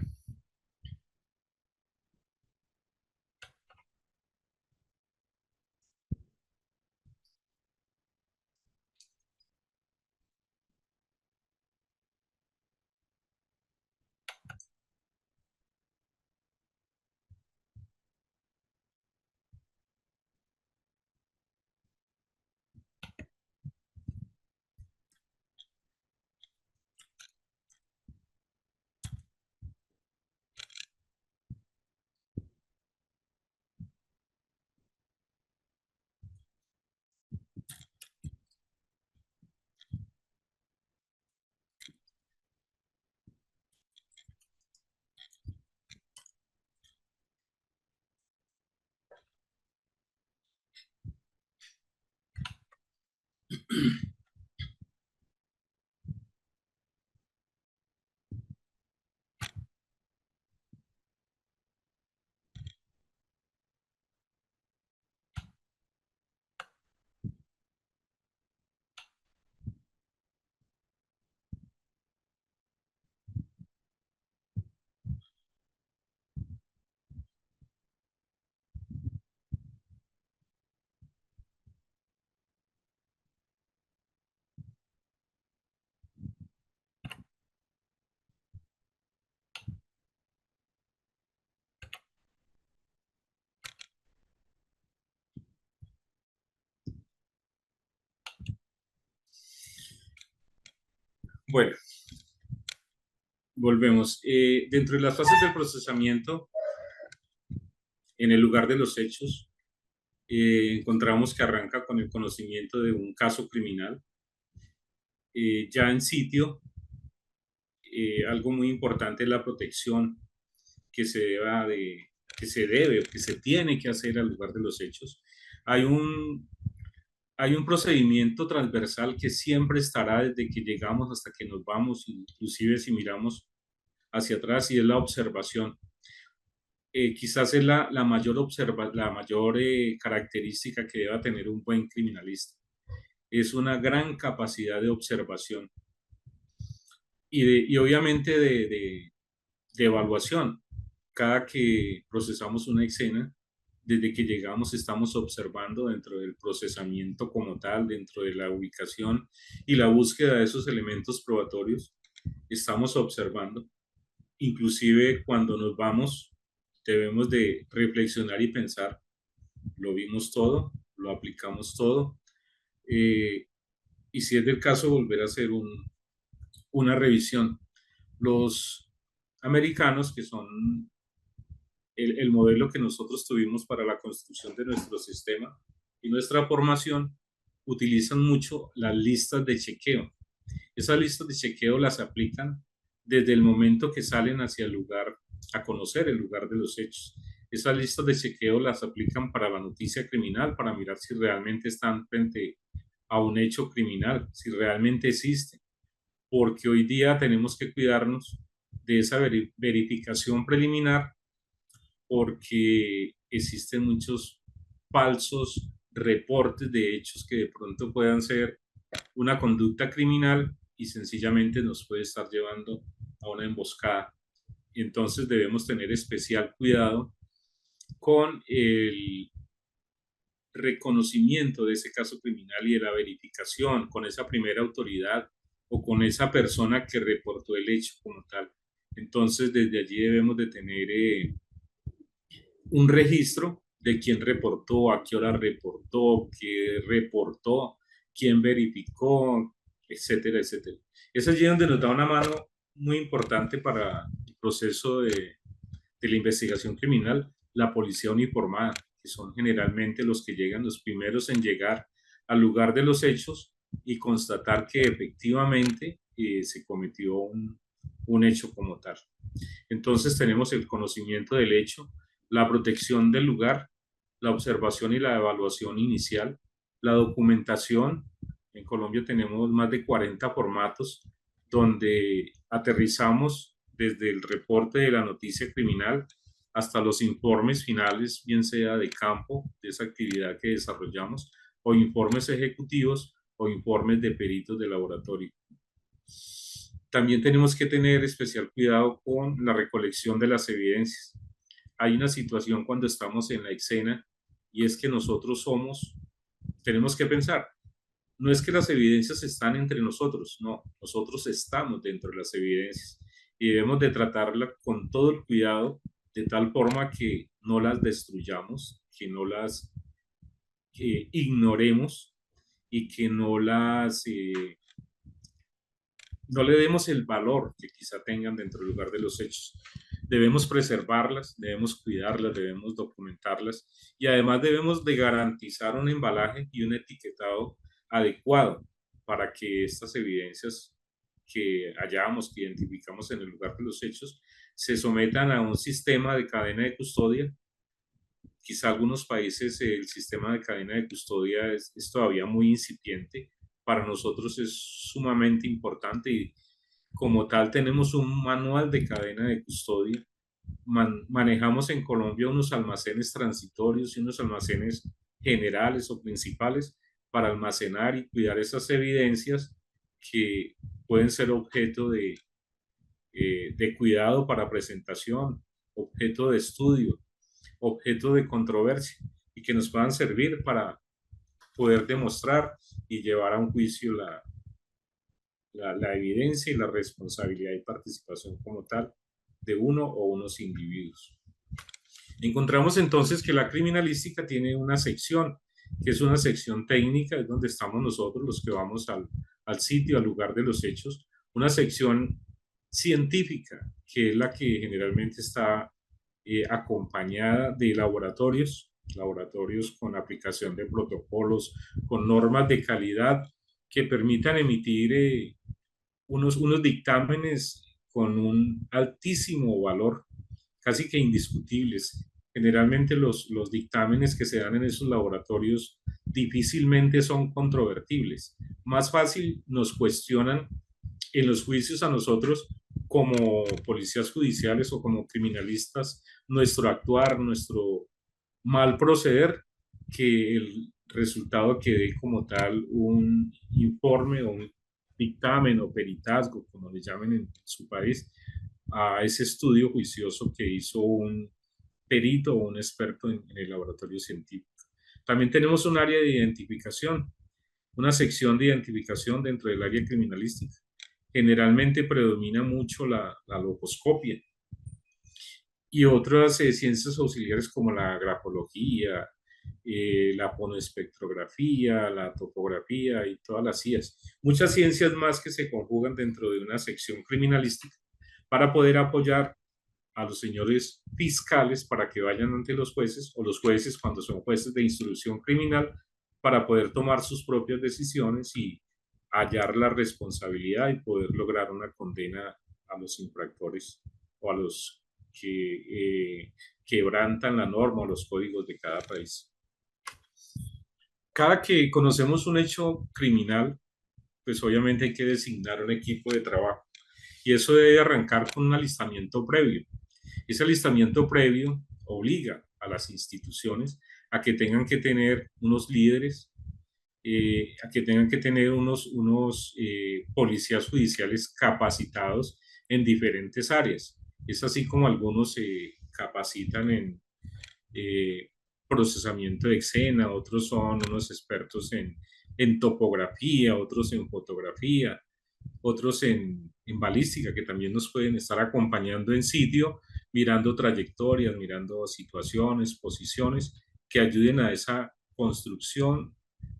Bueno, volvemos. Dentro de las fases del procesamiento, en el lugar de los hechos, encontramos que arranca con el conocimiento de un caso criminal. Ya en sitio, algo muy importante es la protección que se debe o que se tiene que hacer al lugar de los hechos. Hay un procedimiento transversal que siempre estará desde que llegamos hasta que nos vamos, inclusive si miramos hacia atrás, y es la observación. Quizás es la mayor, característica que deba tener un buen criminalista. Es una gran capacidad de observación y obviamente de evaluación. Cada que procesamos una escena, desde que llegamos estamos observando dentro del procesamiento como tal, dentro de la ubicación y la búsqueda de esos elementos probatorios, estamos observando. Inclusive cuando nos vamos, debemos de reflexionar y pensar, lo vimos todo, lo aplicamos todo, y si es del caso, volver a hacer una revisión. Los americanos, que son el modelo que nosotros tuvimos para la construcción de nuestro sistema y nuestra formación, utilizan mucho las listas de chequeo. Esas listas de chequeo las aplican desde el momento que salen hacia el lugar, a conocer el lugar de los hechos. Esas listas de chequeo las aplican para la noticia criminal, para mirar si realmente están frente a un hecho criminal, si realmente existe. Porque hoy día tenemos que cuidarnos de esa verificación preliminar, porque existen muchos falsos reportes de hechos que de pronto puedan ser una conducta criminal y sencillamente nos puede estar llevando a una emboscada. Y entonces debemos tener especial cuidado con el reconocimiento de ese caso criminal y de la verificación con esa primera autoridad o con esa persona que reportó el hecho como tal. Entonces desde allí debemos de tener un registro de quién reportó, a qué hora reportó, qué reportó, quién verificó, etcétera, etcétera. Es allí donde nos da una mano muy importante para el proceso de la investigación criminal, la policía uniformada, que son generalmente los que llegan los primeros en llegar al lugar de los hechos y constatar que efectivamente se cometió un hecho como tal. Entonces tenemos el conocimiento del hecho, la protección del lugar, la observación y la evaluación inicial, la documentación. En Colombia tenemos más de 40 formatos donde aterrizamos desde el reporte de la noticia criminal hasta los informes finales, bien sea de campo, de esa actividad que desarrollamos, o informes ejecutivos o informes de peritos de laboratorio. También tenemos que tener especial cuidado con la recolección de las evidencias. Hay una situación cuando estamos en la escena y es que nosotros tenemos que pensar, no es que las evidencias están entre nosotros, no, nosotros estamos dentro de las evidencias y debemos de tratarlas con todo el cuidado de tal forma que no las destruyamos, que no las ignoremos y que no le demos el valor que quizá tengan dentro del lugar de los hechos. Debemos preservarlas, debemos cuidarlas, debemos documentarlas y además debemos de garantizar un embalaje y un etiquetado adecuado para que estas evidencias que hallamos, que identificamos en el lugar de los hechos, se sometan a un sistema de cadena de custodia. Quizá algunos países el sistema de cadena de custodia es todavía muy incipiente. Para nosotros es sumamente importante y como tal tenemos un manual de cadena de custodia. Manejamos en Colombia unos almacenes transitorios y unos almacenes generales o principales para almacenar y cuidar esas evidencias que pueden ser objeto de cuidado para presentación, objeto de estudio, objeto de controversia y que nos puedan servir para poder demostrar y llevar a un juicio la evidencia y la responsabilidad y participación como tal de uno o unos individuos. Encontramos entonces que la criminalística tiene una sección, que es una sección técnica, es donde estamos nosotros los que vamos al sitio, al lugar de los hechos, una sección científica, que es la que generalmente está acompañada de laboratorios con aplicación de protocolos, con normas de calidad que permitan emitir unos dictámenes con un altísimo valor, casi que indiscutibles. Generalmente los dictámenes que se dan en esos laboratorios difícilmente son controvertibles. Más fácil nos cuestionan en los juicios a nosotros como policías judiciales o como criminalistas nuestro actuar, nuestro mal proceder, que el resultado que dé como tal un informe o un dictamen o peritazgo, como le llamen en su país, a ese estudio juicioso que hizo un perito o un experto en el laboratorio científico. También tenemos un área de identificación, una sección de identificación dentro del área criminalística. Generalmente predomina mucho la logoscopia y otras ciencias auxiliares como la grafología, la fonoespectrografía, la topografía y todas las CIAs. Muchas ciencias más que se conjugan dentro de una sección criminalística para poder apoyar a los señores fiscales para que vayan ante los jueces o los jueces cuando son jueces de instrucción criminal para poder tomar sus propias decisiones y hallar la responsabilidad y poder lograr una condena a los infractores o a los que quebrantan la norma o los códigos de cada país. Cada que conocemos un hecho criminal, pues obviamente hay que designar un equipo de trabajo y eso debe arrancar con un alistamiento previo. Ese alistamiento previo obliga a las instituciones a que tengan que tener unos líderes, a que tengan que tener unos policías judiciales capacitados en diferentes áreas. Es así como algunos se capacitan en procesamiento de escena, otros son unos expertos en topografía, otros en fotografía, otros en balística, que también nos pueden estar acompañando en sitio, mirando trayectorias, mirando situaciones, posiciones, que ayuden a esa construcción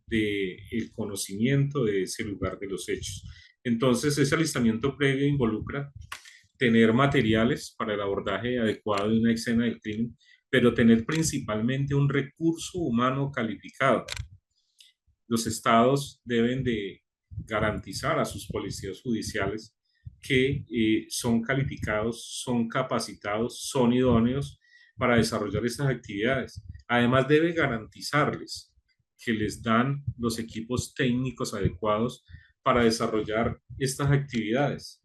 del conocimiento de ese lugar de los hechos. Entonces, ese alistamiento previo involucra tener materiales para el abordaje adecuado de una escena del crimen, pero tener principalmente un recurso humano calificado. Los estados deben de garantizar a sus policías judiciales que son calificados, son capacitados, son idóneos para desarrollar estas actividades. Además, debe garantizarles que les dan los equipos técnicos adecuados para desarrollar estas actividades.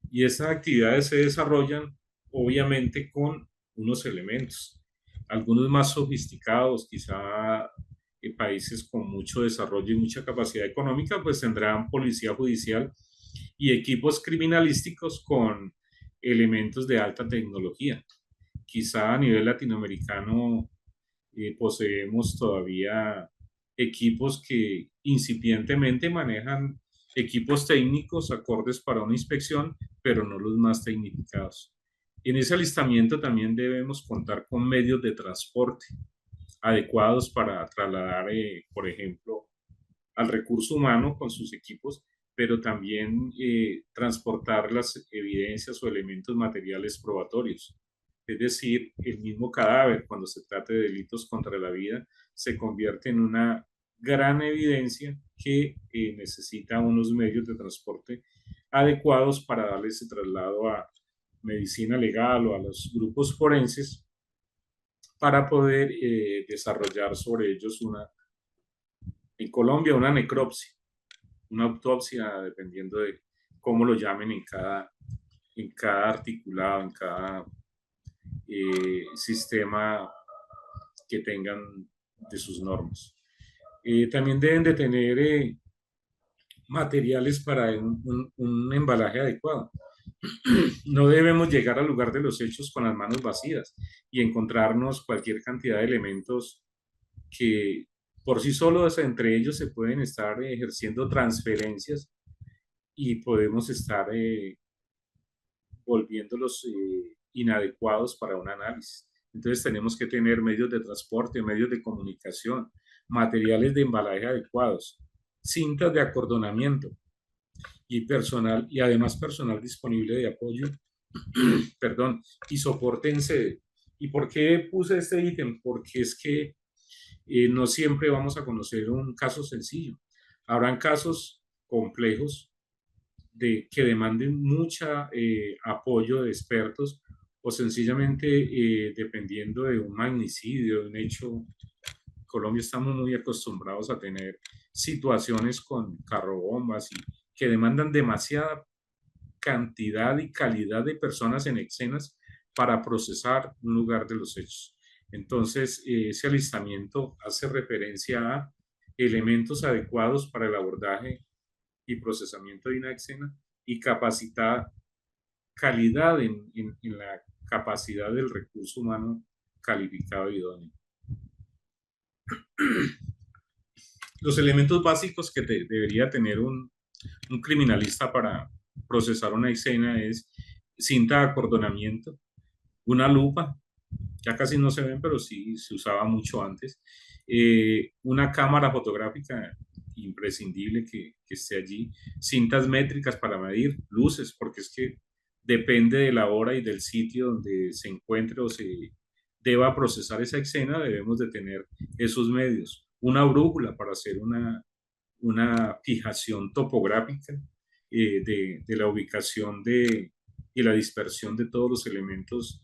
Y esas actividades se desarrollan obviamente con unos elementos, algunos más sofisticados, quizá en países con mucho desarrollo y mucha capacidad económica, pues tendrán policía judicial y equipos criminalísticos con elementos de alta tecnología. Quizá a nivel latinoamericano poseemos todavía equipos que incipientemente manejan equipos técnicos acordes para una inspección, pero no los más tecnificados. En ese alistamiento también debemos contar con medios de transporte adecuados para trasladar, por ejemplo, al recurso humano con sus equipos, pero también transportar las evidencias o elementos materiales probatorios. Es decir, el mismo cadáver, cuando se trata de delitos contra la vida, se convierte en una gran evidencia que necesita unos medios de transporte adecuados para darle ese traslado a medicina legal o a los grupos forenses para poder desarrollar sobre ellos en Colombia, una necropsia, una autopsia, dependiendo de cómo lo llamen en cada articulado, en cada sistema que tengan de sus normas. También deben de tener materiales para un embalaje adecuado. No debemos llegar al lugar de los hechos con las manos vacías y encontrarnos cualquier cantidad de elementos que por sí solos entre ellos se pueden estar ejerciendo transferencias y podemos estar volviéndolos inadecuados para un análisis. Entonces tenemos que tener medios de transporte, medios de comunicación, materiales de embalaje adecuados, cintas de acordonamiento y además personal disponible de apoyo, perdón, y soporte en sede. ¿Y por qué puse este ítem? Porque es que no siempre vamos a conocer un caso sencillo. Habrán casos complejos que demanden mucha apoyo de expertos o sencillamente dependiendo de un magnicidio, de un hecho. En Colombia estamos muy acostumbrados a tener situaciones con carrobombas y que demandan demasiada cantidad y calidad de personas en escenas para procesar un lugar de los hechos. Entonces, ese alistamiento hace referencia a elementos adecuados para el abordaje y procesamiento de una escena y capacidad, calidad en la capacidad del recurso humano calificado y idóneo. Los elementos básicos que debería tener un criminalista para procesar una escena es cinta de acordonamiento, una lupa, ya casi no se ven, pero sí se usaba mucho antes, una cámara fotográfica imprescindible que esté allí, cintas métricas para medir, luces, porque es que depende de la hora y del sitio donde se encuentre o se deba procesar esa escena, debemos de tener esos medios. Una brújula para hacer una fijación topográfica de la ubicación y la dispersión de todos los elementos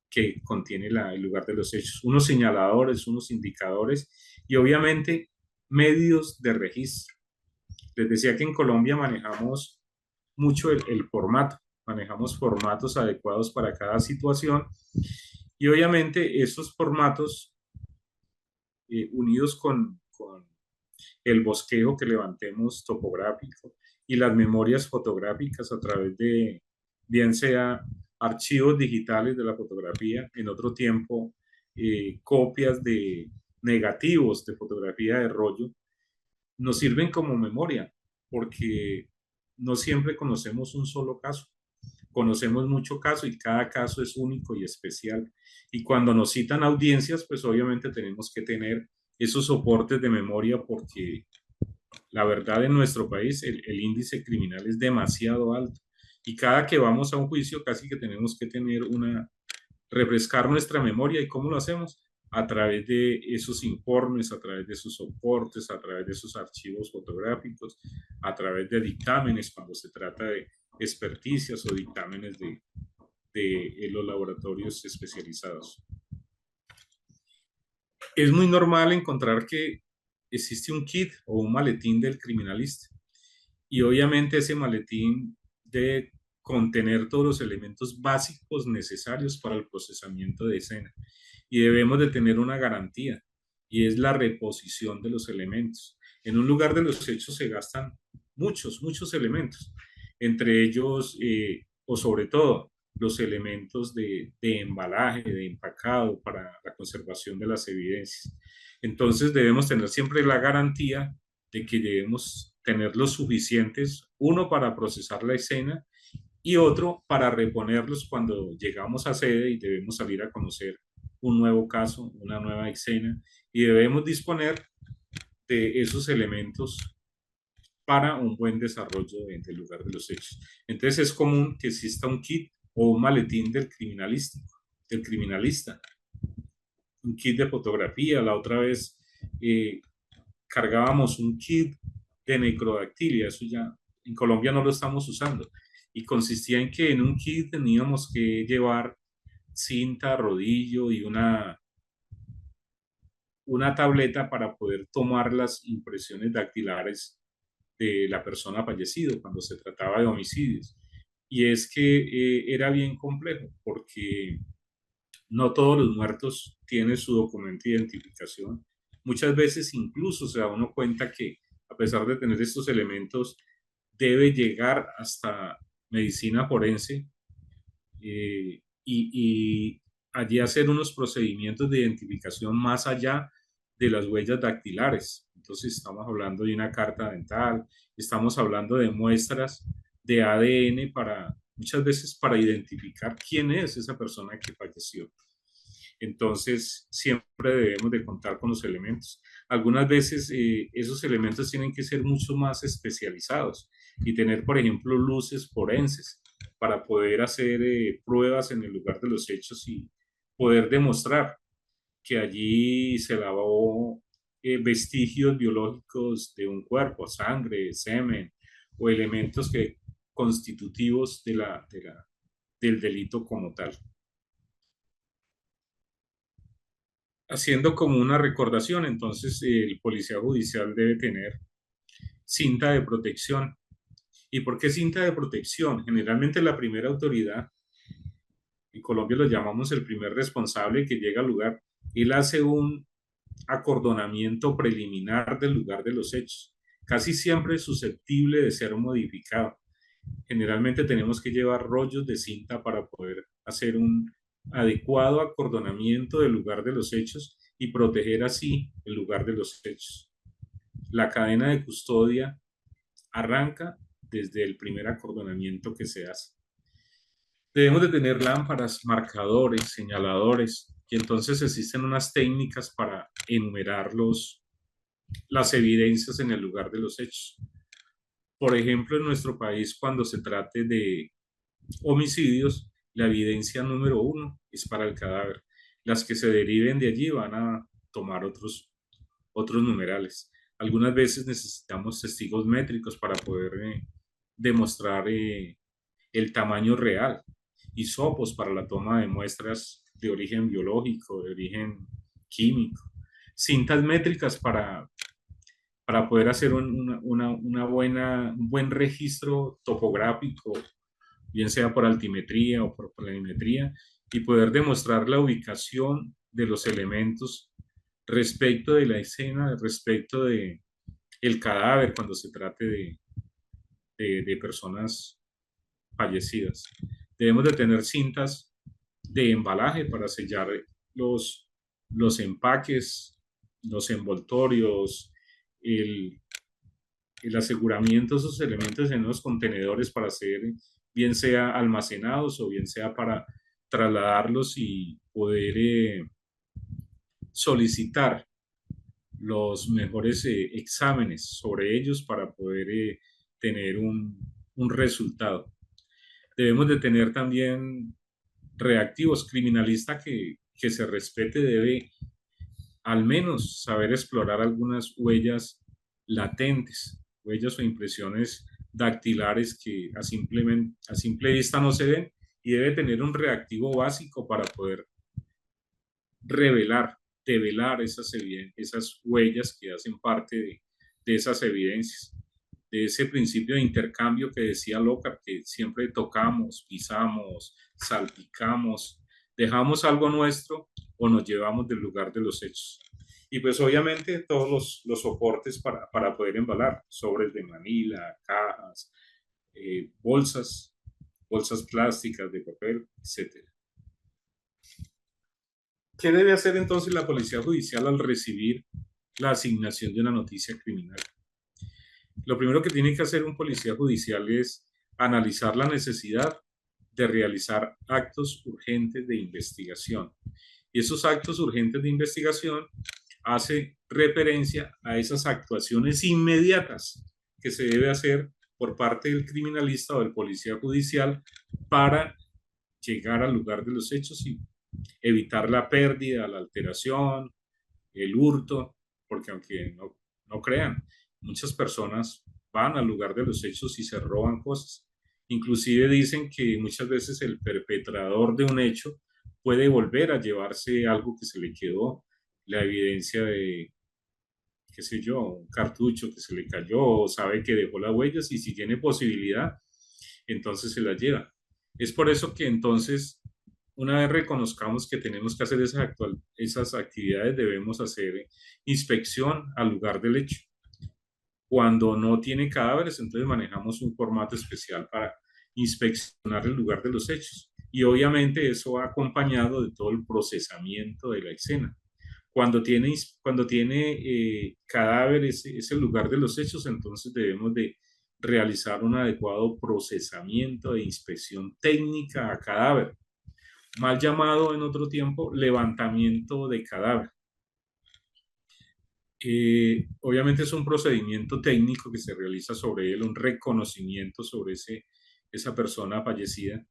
que contiene el lugar de los hechos. Unos señaladores, unos indicadores y obviamente medios de registro. Les decía que en Colombia manejamos mucho el formato, manejamos formatos adecuados para cada situación y obviamente esos formatos unidos con el bosquejo que levantemos topográfico y las memorias fotográficas a través de, bien sea archivos digitales de la fotografía, en otro tiempo copias de negativos de fotografía de rollo, nos sirven como memoria, porque no siempre conocemos un solo caso, conocemos mucho caso y cada caso es único y especial. Y cuando nos citan audiencias, pues obviamente tenemos que tener esos soportes de memoria porque la verdad en nuestro país el índice criminal es demasiado alto y cada que vamos a un juicio casi que tenemos que tener refrescar nuestra memoria. ¿Y cómo lo hacemos? A través de esos informes, a través de esos soportes, a través de esos archivos fotográficos, a través de dictámenes cuando se trata de experticias o dictámenes de los laboratorios especializados. Es muy normal encontrar que existe un kit o un maletín del criminalista y obviamente ese maletín debe contener todos los elementos básicos necesarios para el procesamiento de escena y debemos de tener una garantía y es la reposición de los elementos. En un lugar de los hechos se gastan muchos elementos, entre ellos o sobre todo los elementos de embalaje, de empacado para la conservación de las evidencias. Entonces debemos tener siempre la garantía de que debemos tener los suficientes, uno para procesar la escena y otro para reponerlos cuando llegamos a sede y debemos salir a conocer un nuevo caso, una nueva escena y debemos disponer de esos elementos para un buen desarrollo del lugar de los hechos. Entonces es común que exista un kit o un maletín del criminalista, un kit de fotografía. La otra vez cargábamos un kit de necrodactilia, eso ya en Colombia no lo estamos usando, y consistía en que en un kit teníamos que llevar cinta, rodillo y una tableta para poder tomar las impresiones dactilares de la persona fallecida cuando se trataba de homicidios. Y es que era bien complejo porque no todos los muertos tienen su documento de identificación. Muchas veces incluso se da uno cuenta que a pesar de tener estos elementos, debe llegar hasta medicina forense y allí hacer unos procedimientos de identificación más allá de las huellas dactilares. Entonces estamos hablando de una carta dental, estamos hablando de muestras de ADN para muchas veces para identificar quién es esa persona que falleció. Entonces, siempre debemos de contar con los elementos. Algunas veces esos elementos tienen que ser mucho más especializados. y tener, por ejemplo, luces forenses para poder hacer pruebas en el lugar de los hechos y poder demostrar que allí se lavó vestigios biológicos de un cuerpo, sangre, semen o elementos que, constitutivos del delito como tal. Haciendo como una recordación, entonces el policía judicial debe tener cinta de protección. ¿Y por qué cinta de protección? Generalmente la primera autoridad, en Colombia lo llamamos el primer responsable que llega al lugar, él hace un acordonamiento preliminar del lugar de los hechos, casi siempre susceptible de ser modificado. Generalmente tenemos que llevar rollos de cinta para poder hacer un adecuado acordonamiento del lugar de los hechos y proteger así el lugar de los hechos. La cadena de custodia arranca desde el primer acordonamiento que se hace. Debemos de tener lámparas, marcadores, señaladores, y entonces existen unas técnicas para enumerar las evidencias en el lugar de los hechos. Por ejemplo, en nuestro país, cuando se trate de homicidios, la evidencia número uno es para el cadáver. Las que se deriven de allí van a tomar otros numerales. Algunas veces necesitamos testigos métricos para poder demostrar el tamaño real, hisopos para la toma de muestras de origen biológico, de origen químico, cintas métricas para poder hacer un buen registro topográfico, bien sea por altimetría o por planimetría, y poder demostrar la ubicación de los elementos respecto de la escena, respecto de el cadáver cuando se trate de personas fallecidas. Debemos de tener cintas de embalaje para sellar los, los empaques, los envoltorios, el, el aseguramiento de esos elementos en los contenedores para ser bien sea almacenados o bien sea para trasladarlos y poder solicitar los mejores exámenes sobre ellos para poder tener un resultado. Debemos de tener también reactivos. Criminalista que se respete debe al menos saber explorar algunas huellas latentes, huellas o impresiones dactilares que a simple vista no se ven, y debe tener un reactivo básico para poder revelar, develar esas huellas que hacen parte de esas evidencias, de ese principio de intercambio que decía Lockhart, que siempre tocamos, pisamos, salpicamos, dejamos algo nuestro o nos llevamos del lugar de los hechos. Y pues obviamente todos los soportes para poder embalar, sobres de manila, cajas, bolsas plásticas de papel, etcétera. ¿Qué debe hacer entonces la policía judicial al recibir la asignación de una noticia criminal? Lo primero que tiene que hacer un policía judicial es analizar la necesidad de realizar actos urgentes de investigación. Y esos actos urgentes de investigación hace referencia a esas actuaciones inmediatas que se debe hacer por parte del criminalista o del policía judicial para llegar al lugar de los hechos y evitar la pérdida, la alteración, el hurto, porque aunque no crean, muchas personas van al lugar de los hechos y se roban cosas. Inclusive dicen que muchas veces el perpetrador de un hecho puede volver a llevarse algo que se le quedó, la evidencia de, qué sé yo, un cartucho que se le cayó, o sabe que dejó las huellas, y si tiene posibilidad, entonces se las lleva. Es por eso que entonces, una vez reconozcamos que tenemos que hacer esas actividades, debemos hacer inspección al lugar del hecho. Cuando no tiene cadáveres, entonces manejamos un formato especial para inspeccionar el lugar de los hechos. Y obviamente eso va acompañado de todo el procesamiento de la escena. Cuando tiene cadáveres, ese lugar de los hechos, entonces debemos de realizar un adecuado procesamiento de inspección técnica a cadáver, mal llamado en otro tiempo levantamiento de cadáver. Obviamente es un procedimiento técnico que se realiza sobre él, un reconocimiento sobre esa persona fallecida.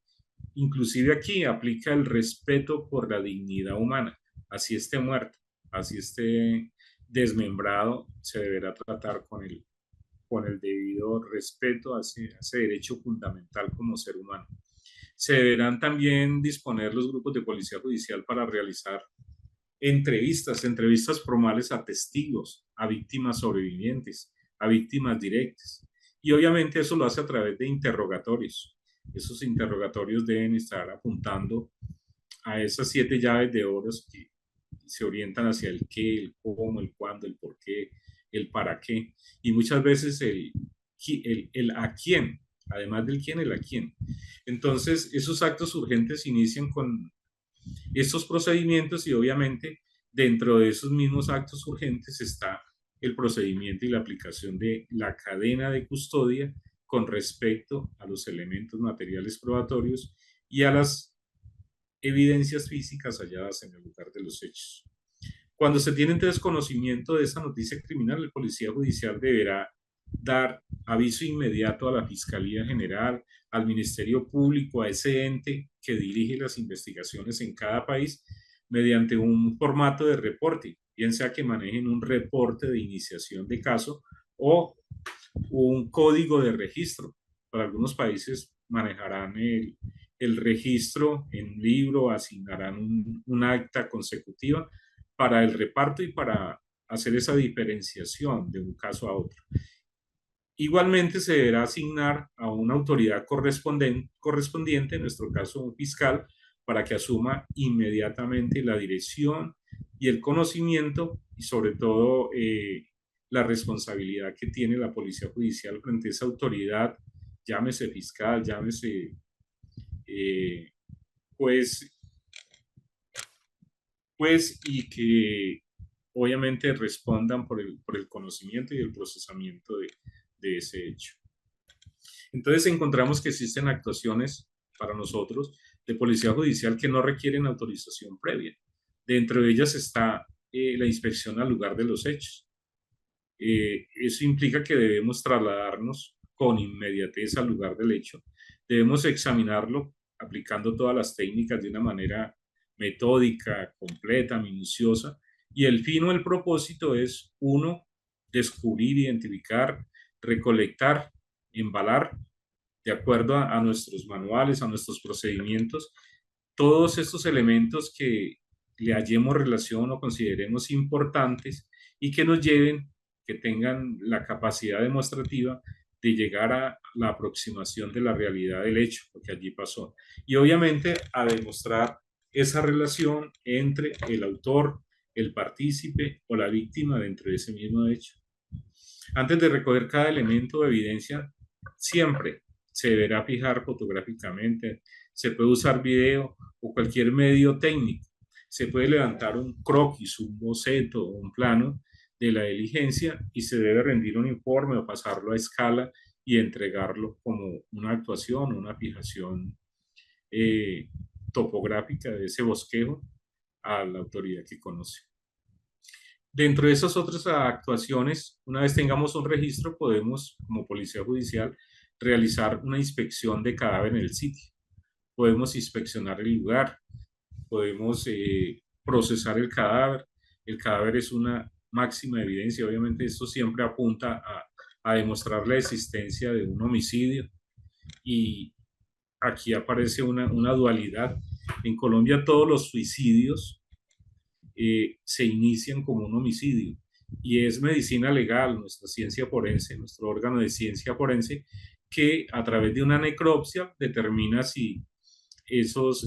Inclusive aquí aplica el respeto por la dignidad humana. Así esté muerto, así esté desmembrado, se deberá tratar con el debido respeto a ese derecho fundamental como ser humano. Se deberán también disponer los grupos de policía judicial para realizar entrevistas formales a testigos, a víctimas sobrevivientes, a víctimas directas. Y obviamente eso lo hace a través de interrogatorios. Esos interrogatorios deben estar apuntando a esas 7 llaves de oro que se orientan hacia el qué, el cómo, el cuándo, el por qué, el para qué. Y muchas veces el a quién, además del quién, el a quién. Entonces, esos actos urgentes inician con estos procedimientos y obviamente dentro de esos mismos actos urgentes está el procedimiento y la aplicación de la cadena de custodia con respecto a los elementos materiales probatorios y a las evidencias físicas halladas en el lugar de los hechos. Cuando se tiene entonces conocimiento de esa noticia criminal, el policía judicial deberá dar aviso inmediato a la Fiscalía General, al Ministerio Público, a ese ente que dirige las investigaciones en cada país, mediante un formato de reporte, bien sea que manejen un reporte de iniciación de caso o un código de registro. Para algunos países manejarán el registro en libro, asignarán un acta consecutiva para el reparto y para hacer esa diferenciación de un caso a otro. Igualmente se deberá asignar a una autoridad correspondiente, en nuestro caso un fiscal, para que asuma inmediatamente la dirección y el conocimiento y sobre todo la responsabilidad que tiene la policía judicial frente a esa autoridad, llámese fiscal, llámese eh, juez, y que obviamente respondan por el conocimiento y el procesamiento de ese hecho. Entonces encontramos que existen actuaciones para nosotros de policía judicial que no requieren autorización previa. Dentro de ellas está la inspección al lugar de los hechos. Eso implica que debemos trasladarnos con inmediatez al lugar del hecho. Debemos examinarlo aplicando todas las técnicas de una manera metódica, completa, minuciosa. Y el fin o el propósito es, uno, descubrir, identificar, recolectar, embalar, de acuerdo a nuestros manuales, a nuestros procedimientos, todos estos elementos que le hallemos relación o consideremos importantes y que nos lleven, que tengan la capacidad demostrativa de llegar a la aproximación de la realidad del hecho, porque allí pasó. Y obviamente a demostrar esa relación entre el autor, el partícipe o la víctima dentro de ese mismo hecho. Antes de recoger cada elemento de evidencia, siempre se deberá fijar fotográficamente, se puede usar video o cualquier medio técnico, se puede levantar un croquis, un boceto o un plano de la diligencia y se debe rendir un informe o pasarlo a escala y entregarlo como una actuación, una fijación eh, topográfica de ese bosquejo a la autoridad que conoce. Dentro de esas otras actuaciones, una vez tengamos un registro, podemos, como policía judicial, realizar una inspección de cadáver en el sitio. Podemos inspeccionar el lugar, podemos procesar el cadáver. El cadáver es una máxima evidencia. Obviamente esto siempre apunta a demostrar la existencia de un homicidio. Y aquí aparece una dualidad. En Colombia todos los suicidios se inician como un homicidio. Y es medicina legal, nuestra ciencia forense, nuestro órgano de ciencia forense, que a través de una necropsia determina si esos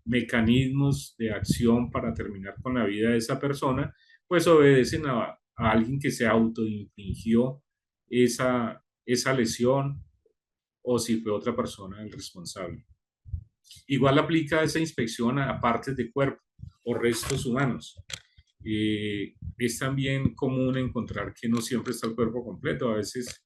mecanismos de acción para terminar con la vida de esa persona, pues obedecen a alguien que se autoinfligió esa lesión o si fue otra persona el responsable. Igual aplica esa inspección a partes de cuerpo o restos humanos. Es también común encontrar que no siempre está el cuerpo completo. A veces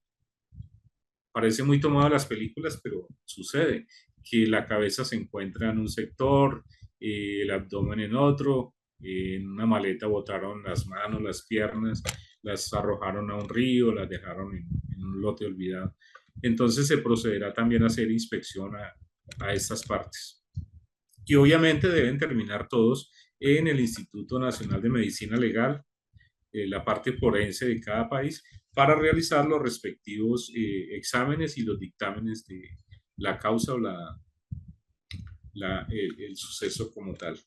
parece muy tomado de las películas, pero sucede que la cabeza se encuentra en un sector, el abdomen en otro, En una maleta botaron las manos, las piernas, las arrojaron a un río, las dejaron en un lote olvidado. Entonces se procederá también a hacer inspección a estas partes. Y obviamente deben terminar todos en el Instituto Nacional de Medicina Legal, la parte forense de cada país, para realizar los respectivos exámenes y los dictámenes de la causa o el suceso como tal.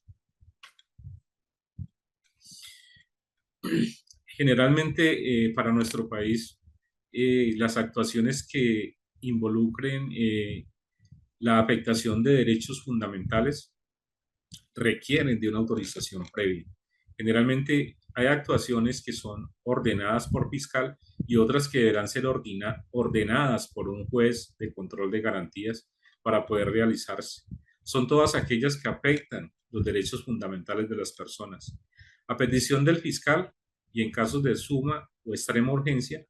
Generalmente para nuestro país, las actuaciones que involucren la afectación de derechos fundamentales requieren de una autorización previa. Generalmente hay actuaciones que son ordenadas por fiscal y otras que deberán ser ordenadas por un juez de control de garantías para poder realizarse. Son todas aquellas que afectan los derechos fundamentales de las personas. A petición del fiscal y en casos de suma o extrema urgencia,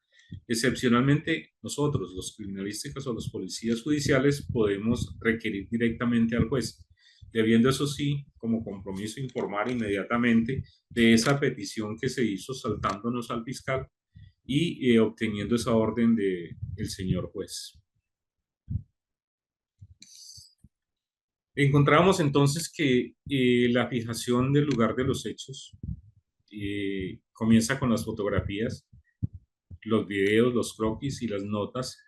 excepcionalmente nosotros, los criminalísticos o los policías judiciales, podemos requerir directamente al juez, debiendo eso sí, como compromiso, informar inmediatamente de esa petición que se hizo saltándonos al fiscal y obteniendo esa orden del señor juez. Encontramos entonces que la fijación del lugar de los hechos comienza con las fotografías, los videos, los croquis y las notas,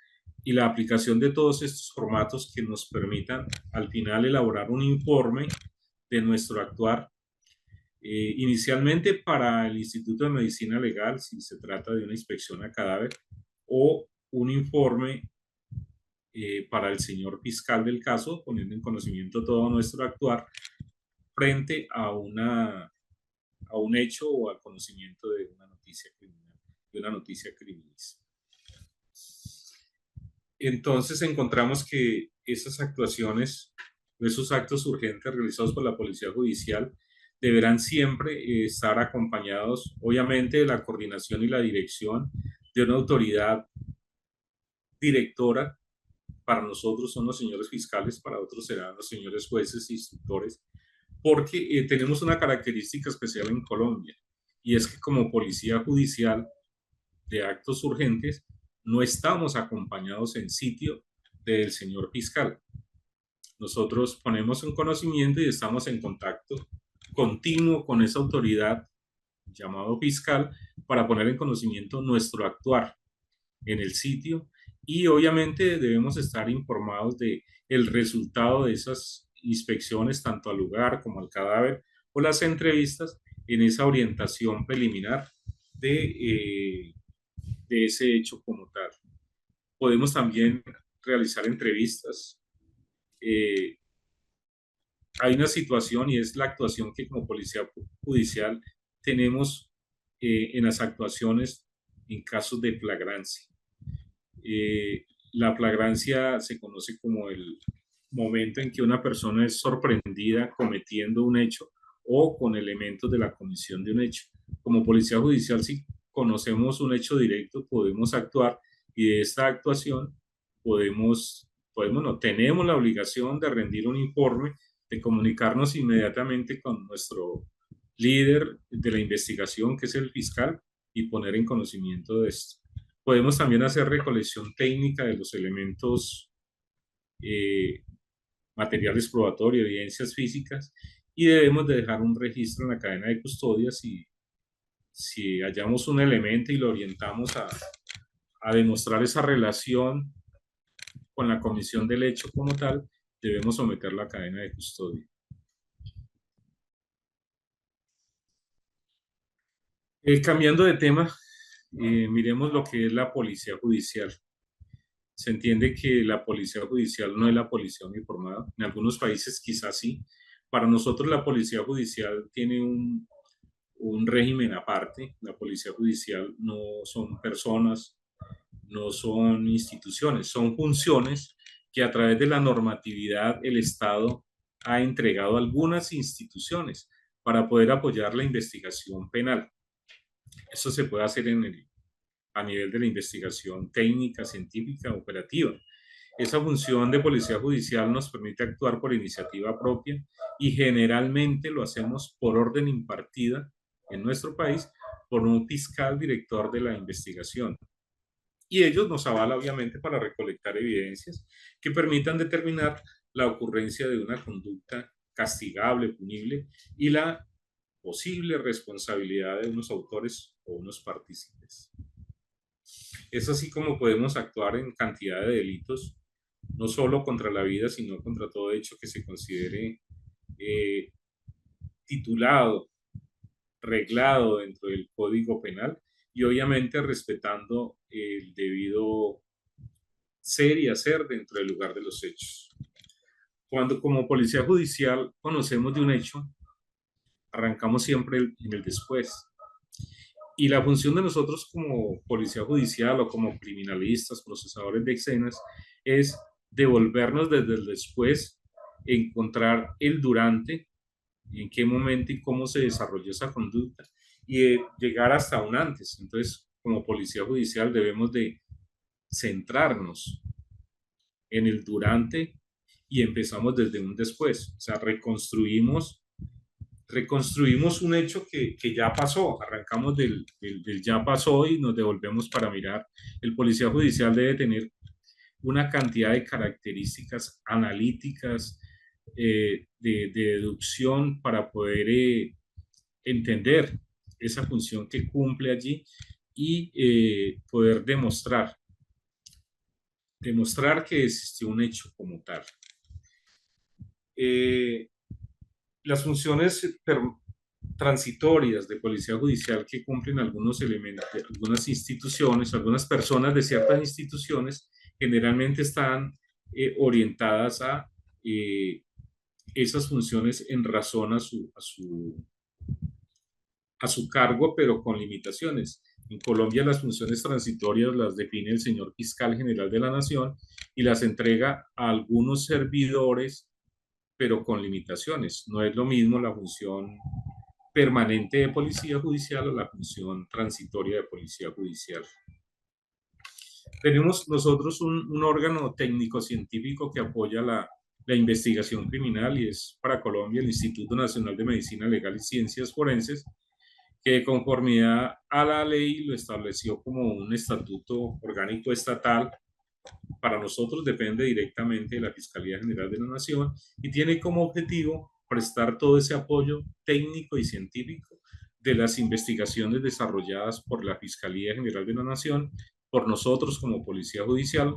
y la aplicación de todos estos formatos que nos permitan al final elaborar un informe de nuestro actuar, inicialmente para el Instituto de Medicina Legal, si se trata de una inspección a cadáver, o un informe para el señor fiscal del caso, poniendo en conocimiento todo nuestro actuar frente a un hecho o al conocimiento de una noticia criminal, de una noticia criminalista. Entonces encontramos que esas actuaciones, esos actos urgentes realizados por la Policía Judicial deberán siempre estar acompañados, obviamente, de la coordinación y la dirección de una autoridad directora. Para nosotros son los señores fiscales, para otros serán los señores jueces e instructores, porque tenemos una característica especial en Colombia, y es que como policía judicial de actos urgentes, no estamos acompañados en sitio del señor fiscal. Nosotros ponemos un conocimiento y estamos en contacto continuo con esa autoridad llamado fiscal para poner en conocimiento nuestro actuar en el sitio, y obviamente debemos estar informados de el resultado de esas inspecciones tanto al lugar como al cadáver o las entrevistas en esa orientación preliminar de ese hecho como tal. Podemos también realizar entrevistas. Hay una situación y es la actuación que como policía judicial tenemos en las actuaciones en casos de flagrancia. La flagrancia se conoce como el momento en que una persona es sorprendida cometiendo un hecho o con elementos de la comisión de un hecho. Como policía judicial, si conocemos un hecho directo, podemos actuar, y de esta actuación no, tenemos la obligación de rendir un informe, de comunicarnos inmediatamente con nuestro líder de la investigación, que es el fiscal, y poner en conocimiento de esto. Podemos también hacer recolección técnica de los elementos, materiales probatorios, evidencias físicas, y debemos de dejar un registro en la cadena de custodia si hallamos un elemento y lo orientamos a demostrar esa relación con la comisión del hecho como tal, debemos someterlo a cadena de custodia. Cambiando de tema, miremos lo que es la policía judicial. Se entiende que la policía judicial no es la policía uniformada. En algunos países quizás sí. Para nosotros la policía judicial tiene un régimen aparte. La policía judicial no son personas, no son instituciones, son funciones que a través de la normatividad el Estado ha entregado a algunas instituciones para poder apoyar la investigación penal. Eso se puede hacer a nivel de la investigación técnica, científica, operativa. Esa función de policía judicial nos permite actuar por iniciativa propia y generalmente lo hacemos por orden impartida en nuestro país por un fiscal director de la investigación. Y ellos nos avala obviamente para recolectar evidencias que permitan determinar la ocurrencia de una conducta castigable, punible y la posible responsabilidad de unos autores o unos partícipes. Es así como podemos actuar en cantidad de delitos, no solo contra la vida, sino contra todo hecho que se considere eh, titulado, reglado dentro del Código Penal y obviamente respetando el debido ser y hacer dentro del lugar de los hechos. Cuando como policía judicial conocemos de un hecho, arrancamos siempre en el después. Y la función de nosotros como policía judicial o como criminalistas, procesadores de escenas, es devolvernos desde el después, encontrar el durante, en qué momento y cómo se desarrolló esa conducta, y llegar hasta un antes. Entonces, como policía judicial debemos de centrarnos en el durante y empezamos desde un después. O sea, reconstruimos un hecho que ya pasó, arrancamos del ya pasó y nos devolvemos para mirar. El policía judicial debe tener una cantidad de características analíticas, de deducción para poder entender esa función que cumple allí y poder demostrar que existió un hecho como tal. Eh, las funciones transitorias de policía judicial que cumplen algunos elementos, algunas instituciones, algunas personas de ciertas instituciones, generalmente están orientadas a esas funciones en razón a su cargo, pero con limitaciones. En Colombia las funciones transitorias las define el señor fiscal general de la nación y las entrega a algunos servidores, pero con limitaciones. No es lo mismo la función permanente de policía judicial o la función transitoria de policía judicial. Tenemos nosotros un órgano técnico-científico que apoya la investigación criminal y es para Colombia el Instituto Nacional de Medicina Legal y Ciencias Forenses, que de conformidad a la ley lo estableció como un estatuto orgánico estatal. Para nosotros depende directamente de la Fiscalía General de la Nación y tiene como objetivo prestar todo ese apoyo técnico y científico de las investigaciones desarrolladas por la Fiscalía General de la Nación, por nosotros como Policía Judicial,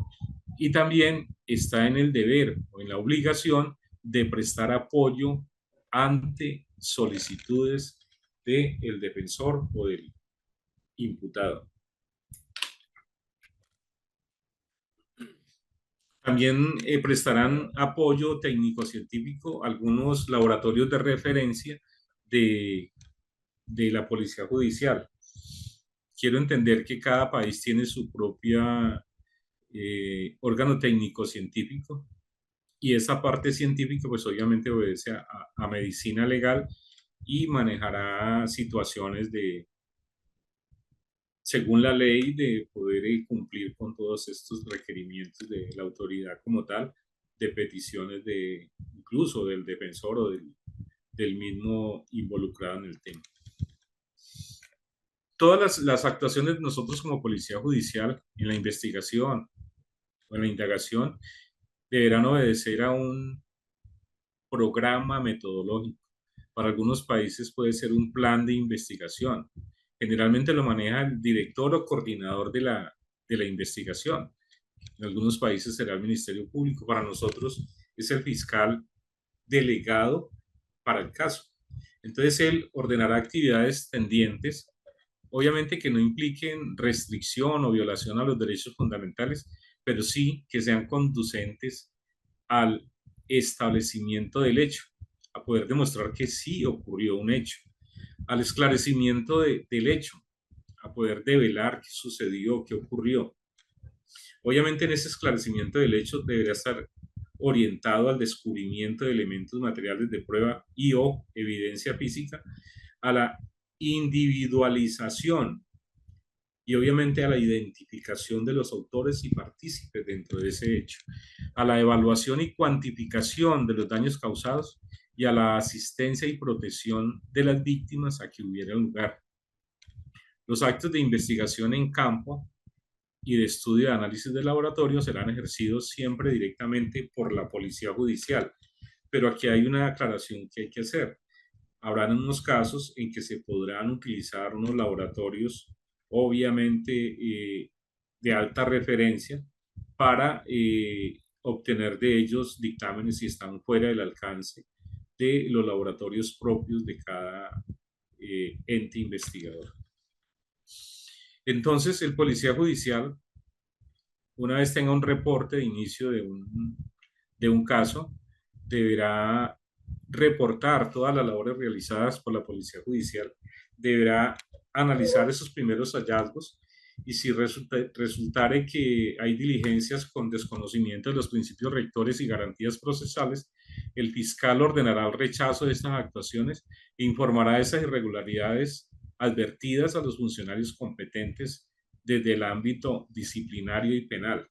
y también está en el deber o en la obligación de prestar apoyo ante solicitudes del defensor o del imputado. También prestarán apoyo técnico-científico a algunos laboratorios de referencia de, de la Policía Judicial. Quiero entender que cada país tiene su propia órgano técnico-científico y esa parte científica pues obviamente obedece a medicina legal y manejará situaciones según la ley, de poder cumplir con todos estos requerimientos de la autoridad como tal, de peticiones incluso del defensor o del mismo involucrado en el tema. Todas las actuaciones de nosotros como policía judicial en la investigación o en la indagación deberán obedecer a un programa metodológico. Para algunos países puede ser un plan de investigación. Generalmente lo maneja el director o coordinador de la investigación. En algunos países será el Ministerio Público. Para nosotros es el fiscal delegado para el caso. Entonces él ordenará actividades tendientes, obviamente que no impliquen restricción o violación a los derechos fundamentales, pero sí que sean conducentes al establecimiento del hecho, a poder demostrar que sí ocurrió un hecho, al esclarecimiento del hecho, a poder develar qué sucedió, qué ocurrió. Obviamente en ese esclarecimiento del hecho debería estar orientado al descubrimiento de elementos materiales de prueba y o evidencia física, a la individualización y obviamente a la identificación de los autores y partícipes dentro de ese hecho, a la evaluación y cuantificación de los daños causados y a la asistencia y protección de las víctimas a que hubiera lugar. Los actos de investigación en campo y de estudio de análisis de laboratorio serán ejercidos siempre directamente por la policía judicial. Pero aquí hay una aclaración que hay que hacer. Habrán unos casos en que se podrán utilizar unos laboratorios, obviamente, de alta referencia para obtener de ellos dictámenes si están fuera del alcance de los laboratorios propios de cada ente investigador. Entonces, el policía judicial, una vez tenga un reporte de inicio de un caso, deberá reportar todas las labores realizadas por la policía judicial, deberá analizar esos primeros hallazgos y si resultare que hay diligencias con desconocimiento de los principios rectores y garantías procesales, el fiscal ordenará el rechazo de estas actuaciones e informará de esas irregularidades advertidas a los funcionarios competentes desde el ámbito disciplinario y penal.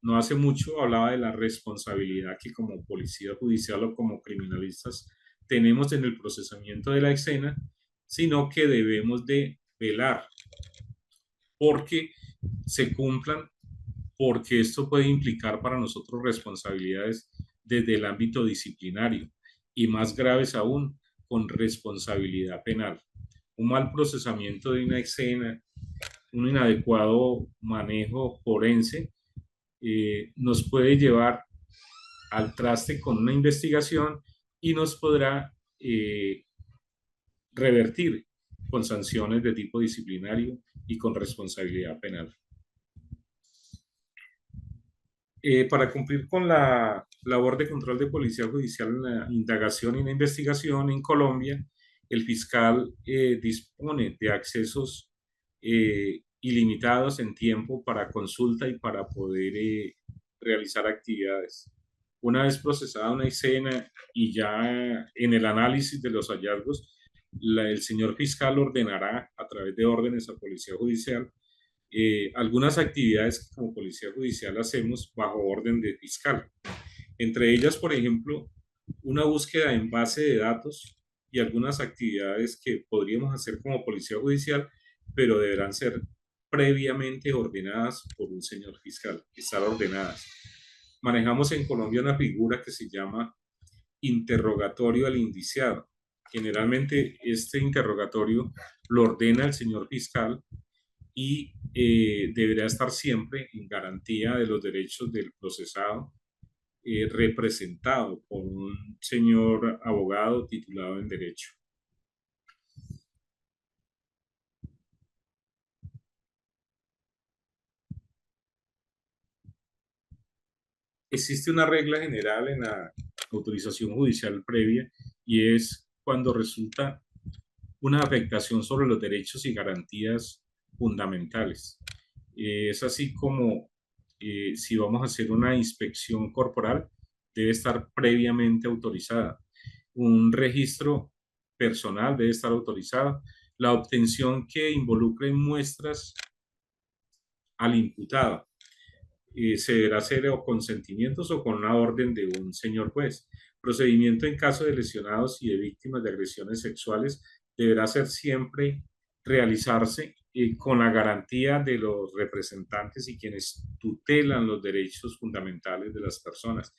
No hace mucho hablaba de la responsabilidad que como policía judicial o como criminalistas tenemos en el procesamiento de la escena, sino que debemos de velar porque se cumplan, porque esto puede implicar para nosotros responsabilidades desde el ámbito disciplinario y más graves aún, con responsabilidad penal. Un mal procesamiento de una escena, un inadecuado manejo forense, nos puede llevar al traste con una investigación y nos podrá revertir con sanciones de tipo disciplinario y con responsabilidad penal. Para cumplir con la labor de control de policía judicial en la indagación y la investigación en Colombia, el fiscal dispone de accesos ilimitados en tiempo para consulta y para poder realizar actividades. Una vez procesada una escena y ya en el análisis de los hallazgos, el señor fiscal ordenará a través de órdenes a policía judicial algunas actividades que como policía judicial hacemos bajo orden de fiscal. Entre ellas, por ejemplo, una búsqueda en base de datos y algunas actividades que podríamos hacer como policía judicial, pero deberán ser previamente ordenadas por un señor fiscal, estar ordenadas. Manejamos en Colombia una figura que se llama interrogatorio al indiciado. Generalmente este interrogatorio lo ordena el señor fiscal y deberá estar siempre en garantía de los derechos del procesado, representado por un señor abogado titulado en Derecho. Existe una regla general en la autorización judicial previa y es cuando resulta una afectación sobre los derechos y garantías fundamentales. Es así como si vamos a hacer una inspección corporal, debe estar previamente autorizada. Un registro personal debe estar autorizado. La obtención que involucre muestras al imputado se deberá hacer o con consentimientos o con una orden de un señor juez. Procedimiento en caso de lesionados y de víctimas de agresiones sexuales deberá ser siempre realizarse con la garantía de los representantes y quienes tutelan los derechos fundamentales de las personas.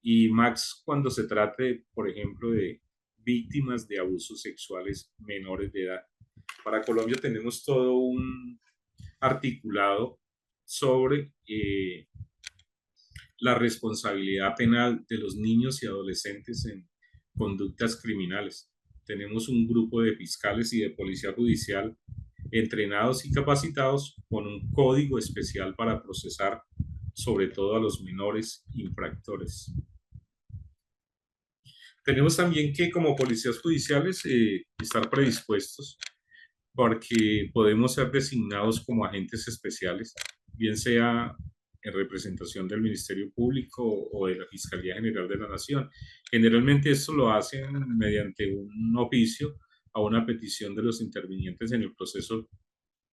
Y más cuando se trate, por ejemplo, de víctimas de abusos sexuales menores de edad. Para Colombia tenemos todo un articulado sobre la responsabilidad penal de los niños y adolescentes en conductas criminales. Tenemos un grupo de fiscales y de policía judicial entrenados y capacitados con un código especial para procesar sobre todo a los menores infractores. Tenemos también que como policías judiciales estar predispuestos porque podemos ser designados como agentes especiales, bien sea en representación del Ministerio Público o de la Fiscalía General de la Nación. Generalmente esto lo hacen mediante un oficio a una petición de los intervinientes en el proceso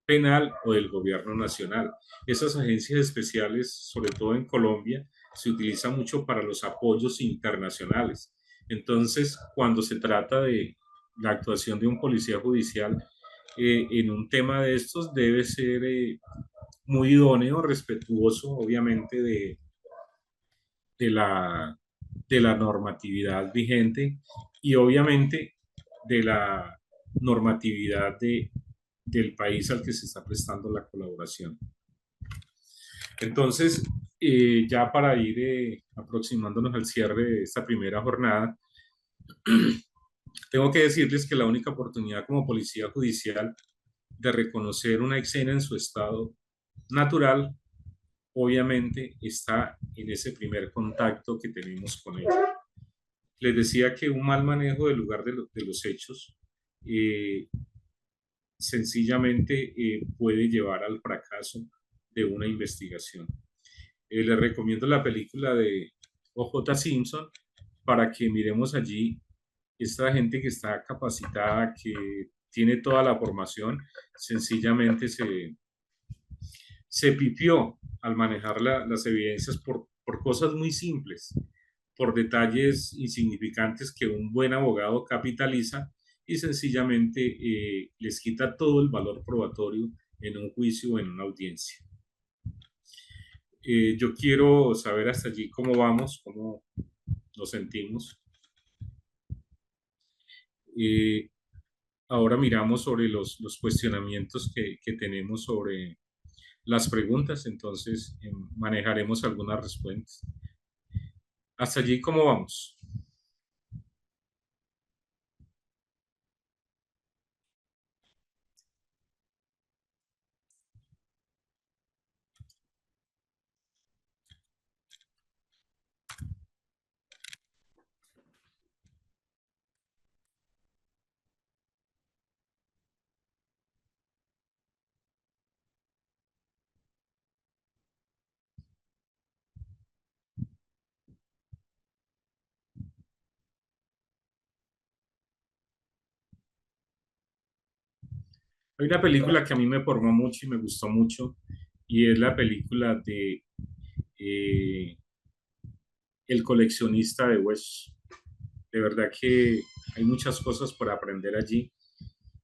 penal o del gobierno nacional. Esas agencias especiales, sobre todo en Colombia, se utilizan mucho para los apoyos internacionales. Entonces, cuando se trata de la actuación de un policía judicial en un tema de estos, debe ser muy idóneo, respetuoso, obviamente, de la, de la normatividad vigente y obviamente de la normatividad del país al que se está prestando la colaboración. Entonces, ya para ir aproximándonos al cierre de esta primera jornada, tengo que decirles que la única oportunidad como policía judicial de reconocer una escena en su estado natural, obviamente, está en ese primer contacto que tenemos con ella. Les decía que un mal manejo del lugar de los hechos eh, sencillamente puede llevar al fracaso de una investigación. Les recomiendo la película de O.J. Simpson para que miremos allí esta gente que está capacitada, que tiene toda la formación, sencillamente se pipió al manejar las evidencias por cosas muy simples, por detalles insignificantes que un buen abogado capitaliza y sencillamente les quita todo el valor probatorio en un juicio o en una audiencia. Yo quiero saber hasta allí cómo vamos, cómo nos sentimos. Ahora miramos sobre los cuestionamientos que tenemos sobre las preguntas, entonces manejaremos algunas respuestas. Hasta allí, ¿cómo vamos? Hay una película que a mí me formó mucho y me gustó mucho, y es la película de eh, El coleccionista de huesos. De verdad que hay muchas cosas por aprender allí,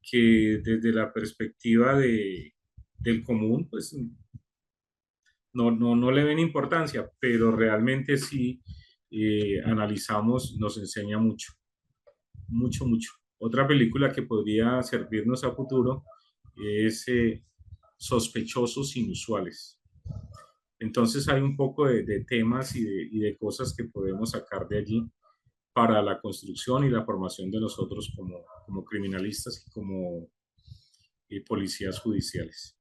que desde la perspectiva del común, pues no le ven importancia, pero realmente sí analizamos, nos enseña mucho, mucho, mucho. Otra película que podría servirnos a futuro es Sospechosos Inusuales. Entonces hay un poco de temas y de cosas que podemos sacar de allí para la construcción y la formación de nosotros como criminalistas y como policías judiciales.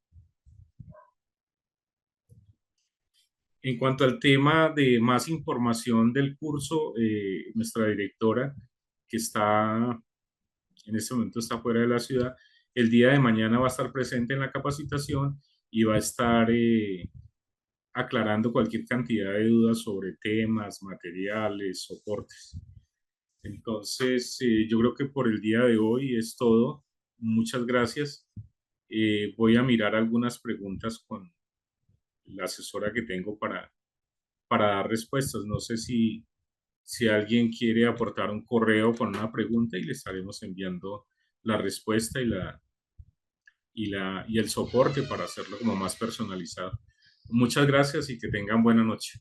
En cuanto al tema de más información del curso, nuestra directora, que está en este momento está fuera de la ciudad, el día de mañana va a estar presente en la capacitación y va a estar aclarando cualquier cantidad de dudas sobre temas, materiales, soportes. Entonces, yo creo que por el día de hoy es todo. Muchas gracias. Voy a mirar algunas preguntas con la asesora que tengo para dar respuestas. No sé si alguien quiere aportar un correo con una pregunta y le estaremos enviando la respuesta y el soporte para hacerlo como más personalizado. Muchas gracias y que tengan buena noche.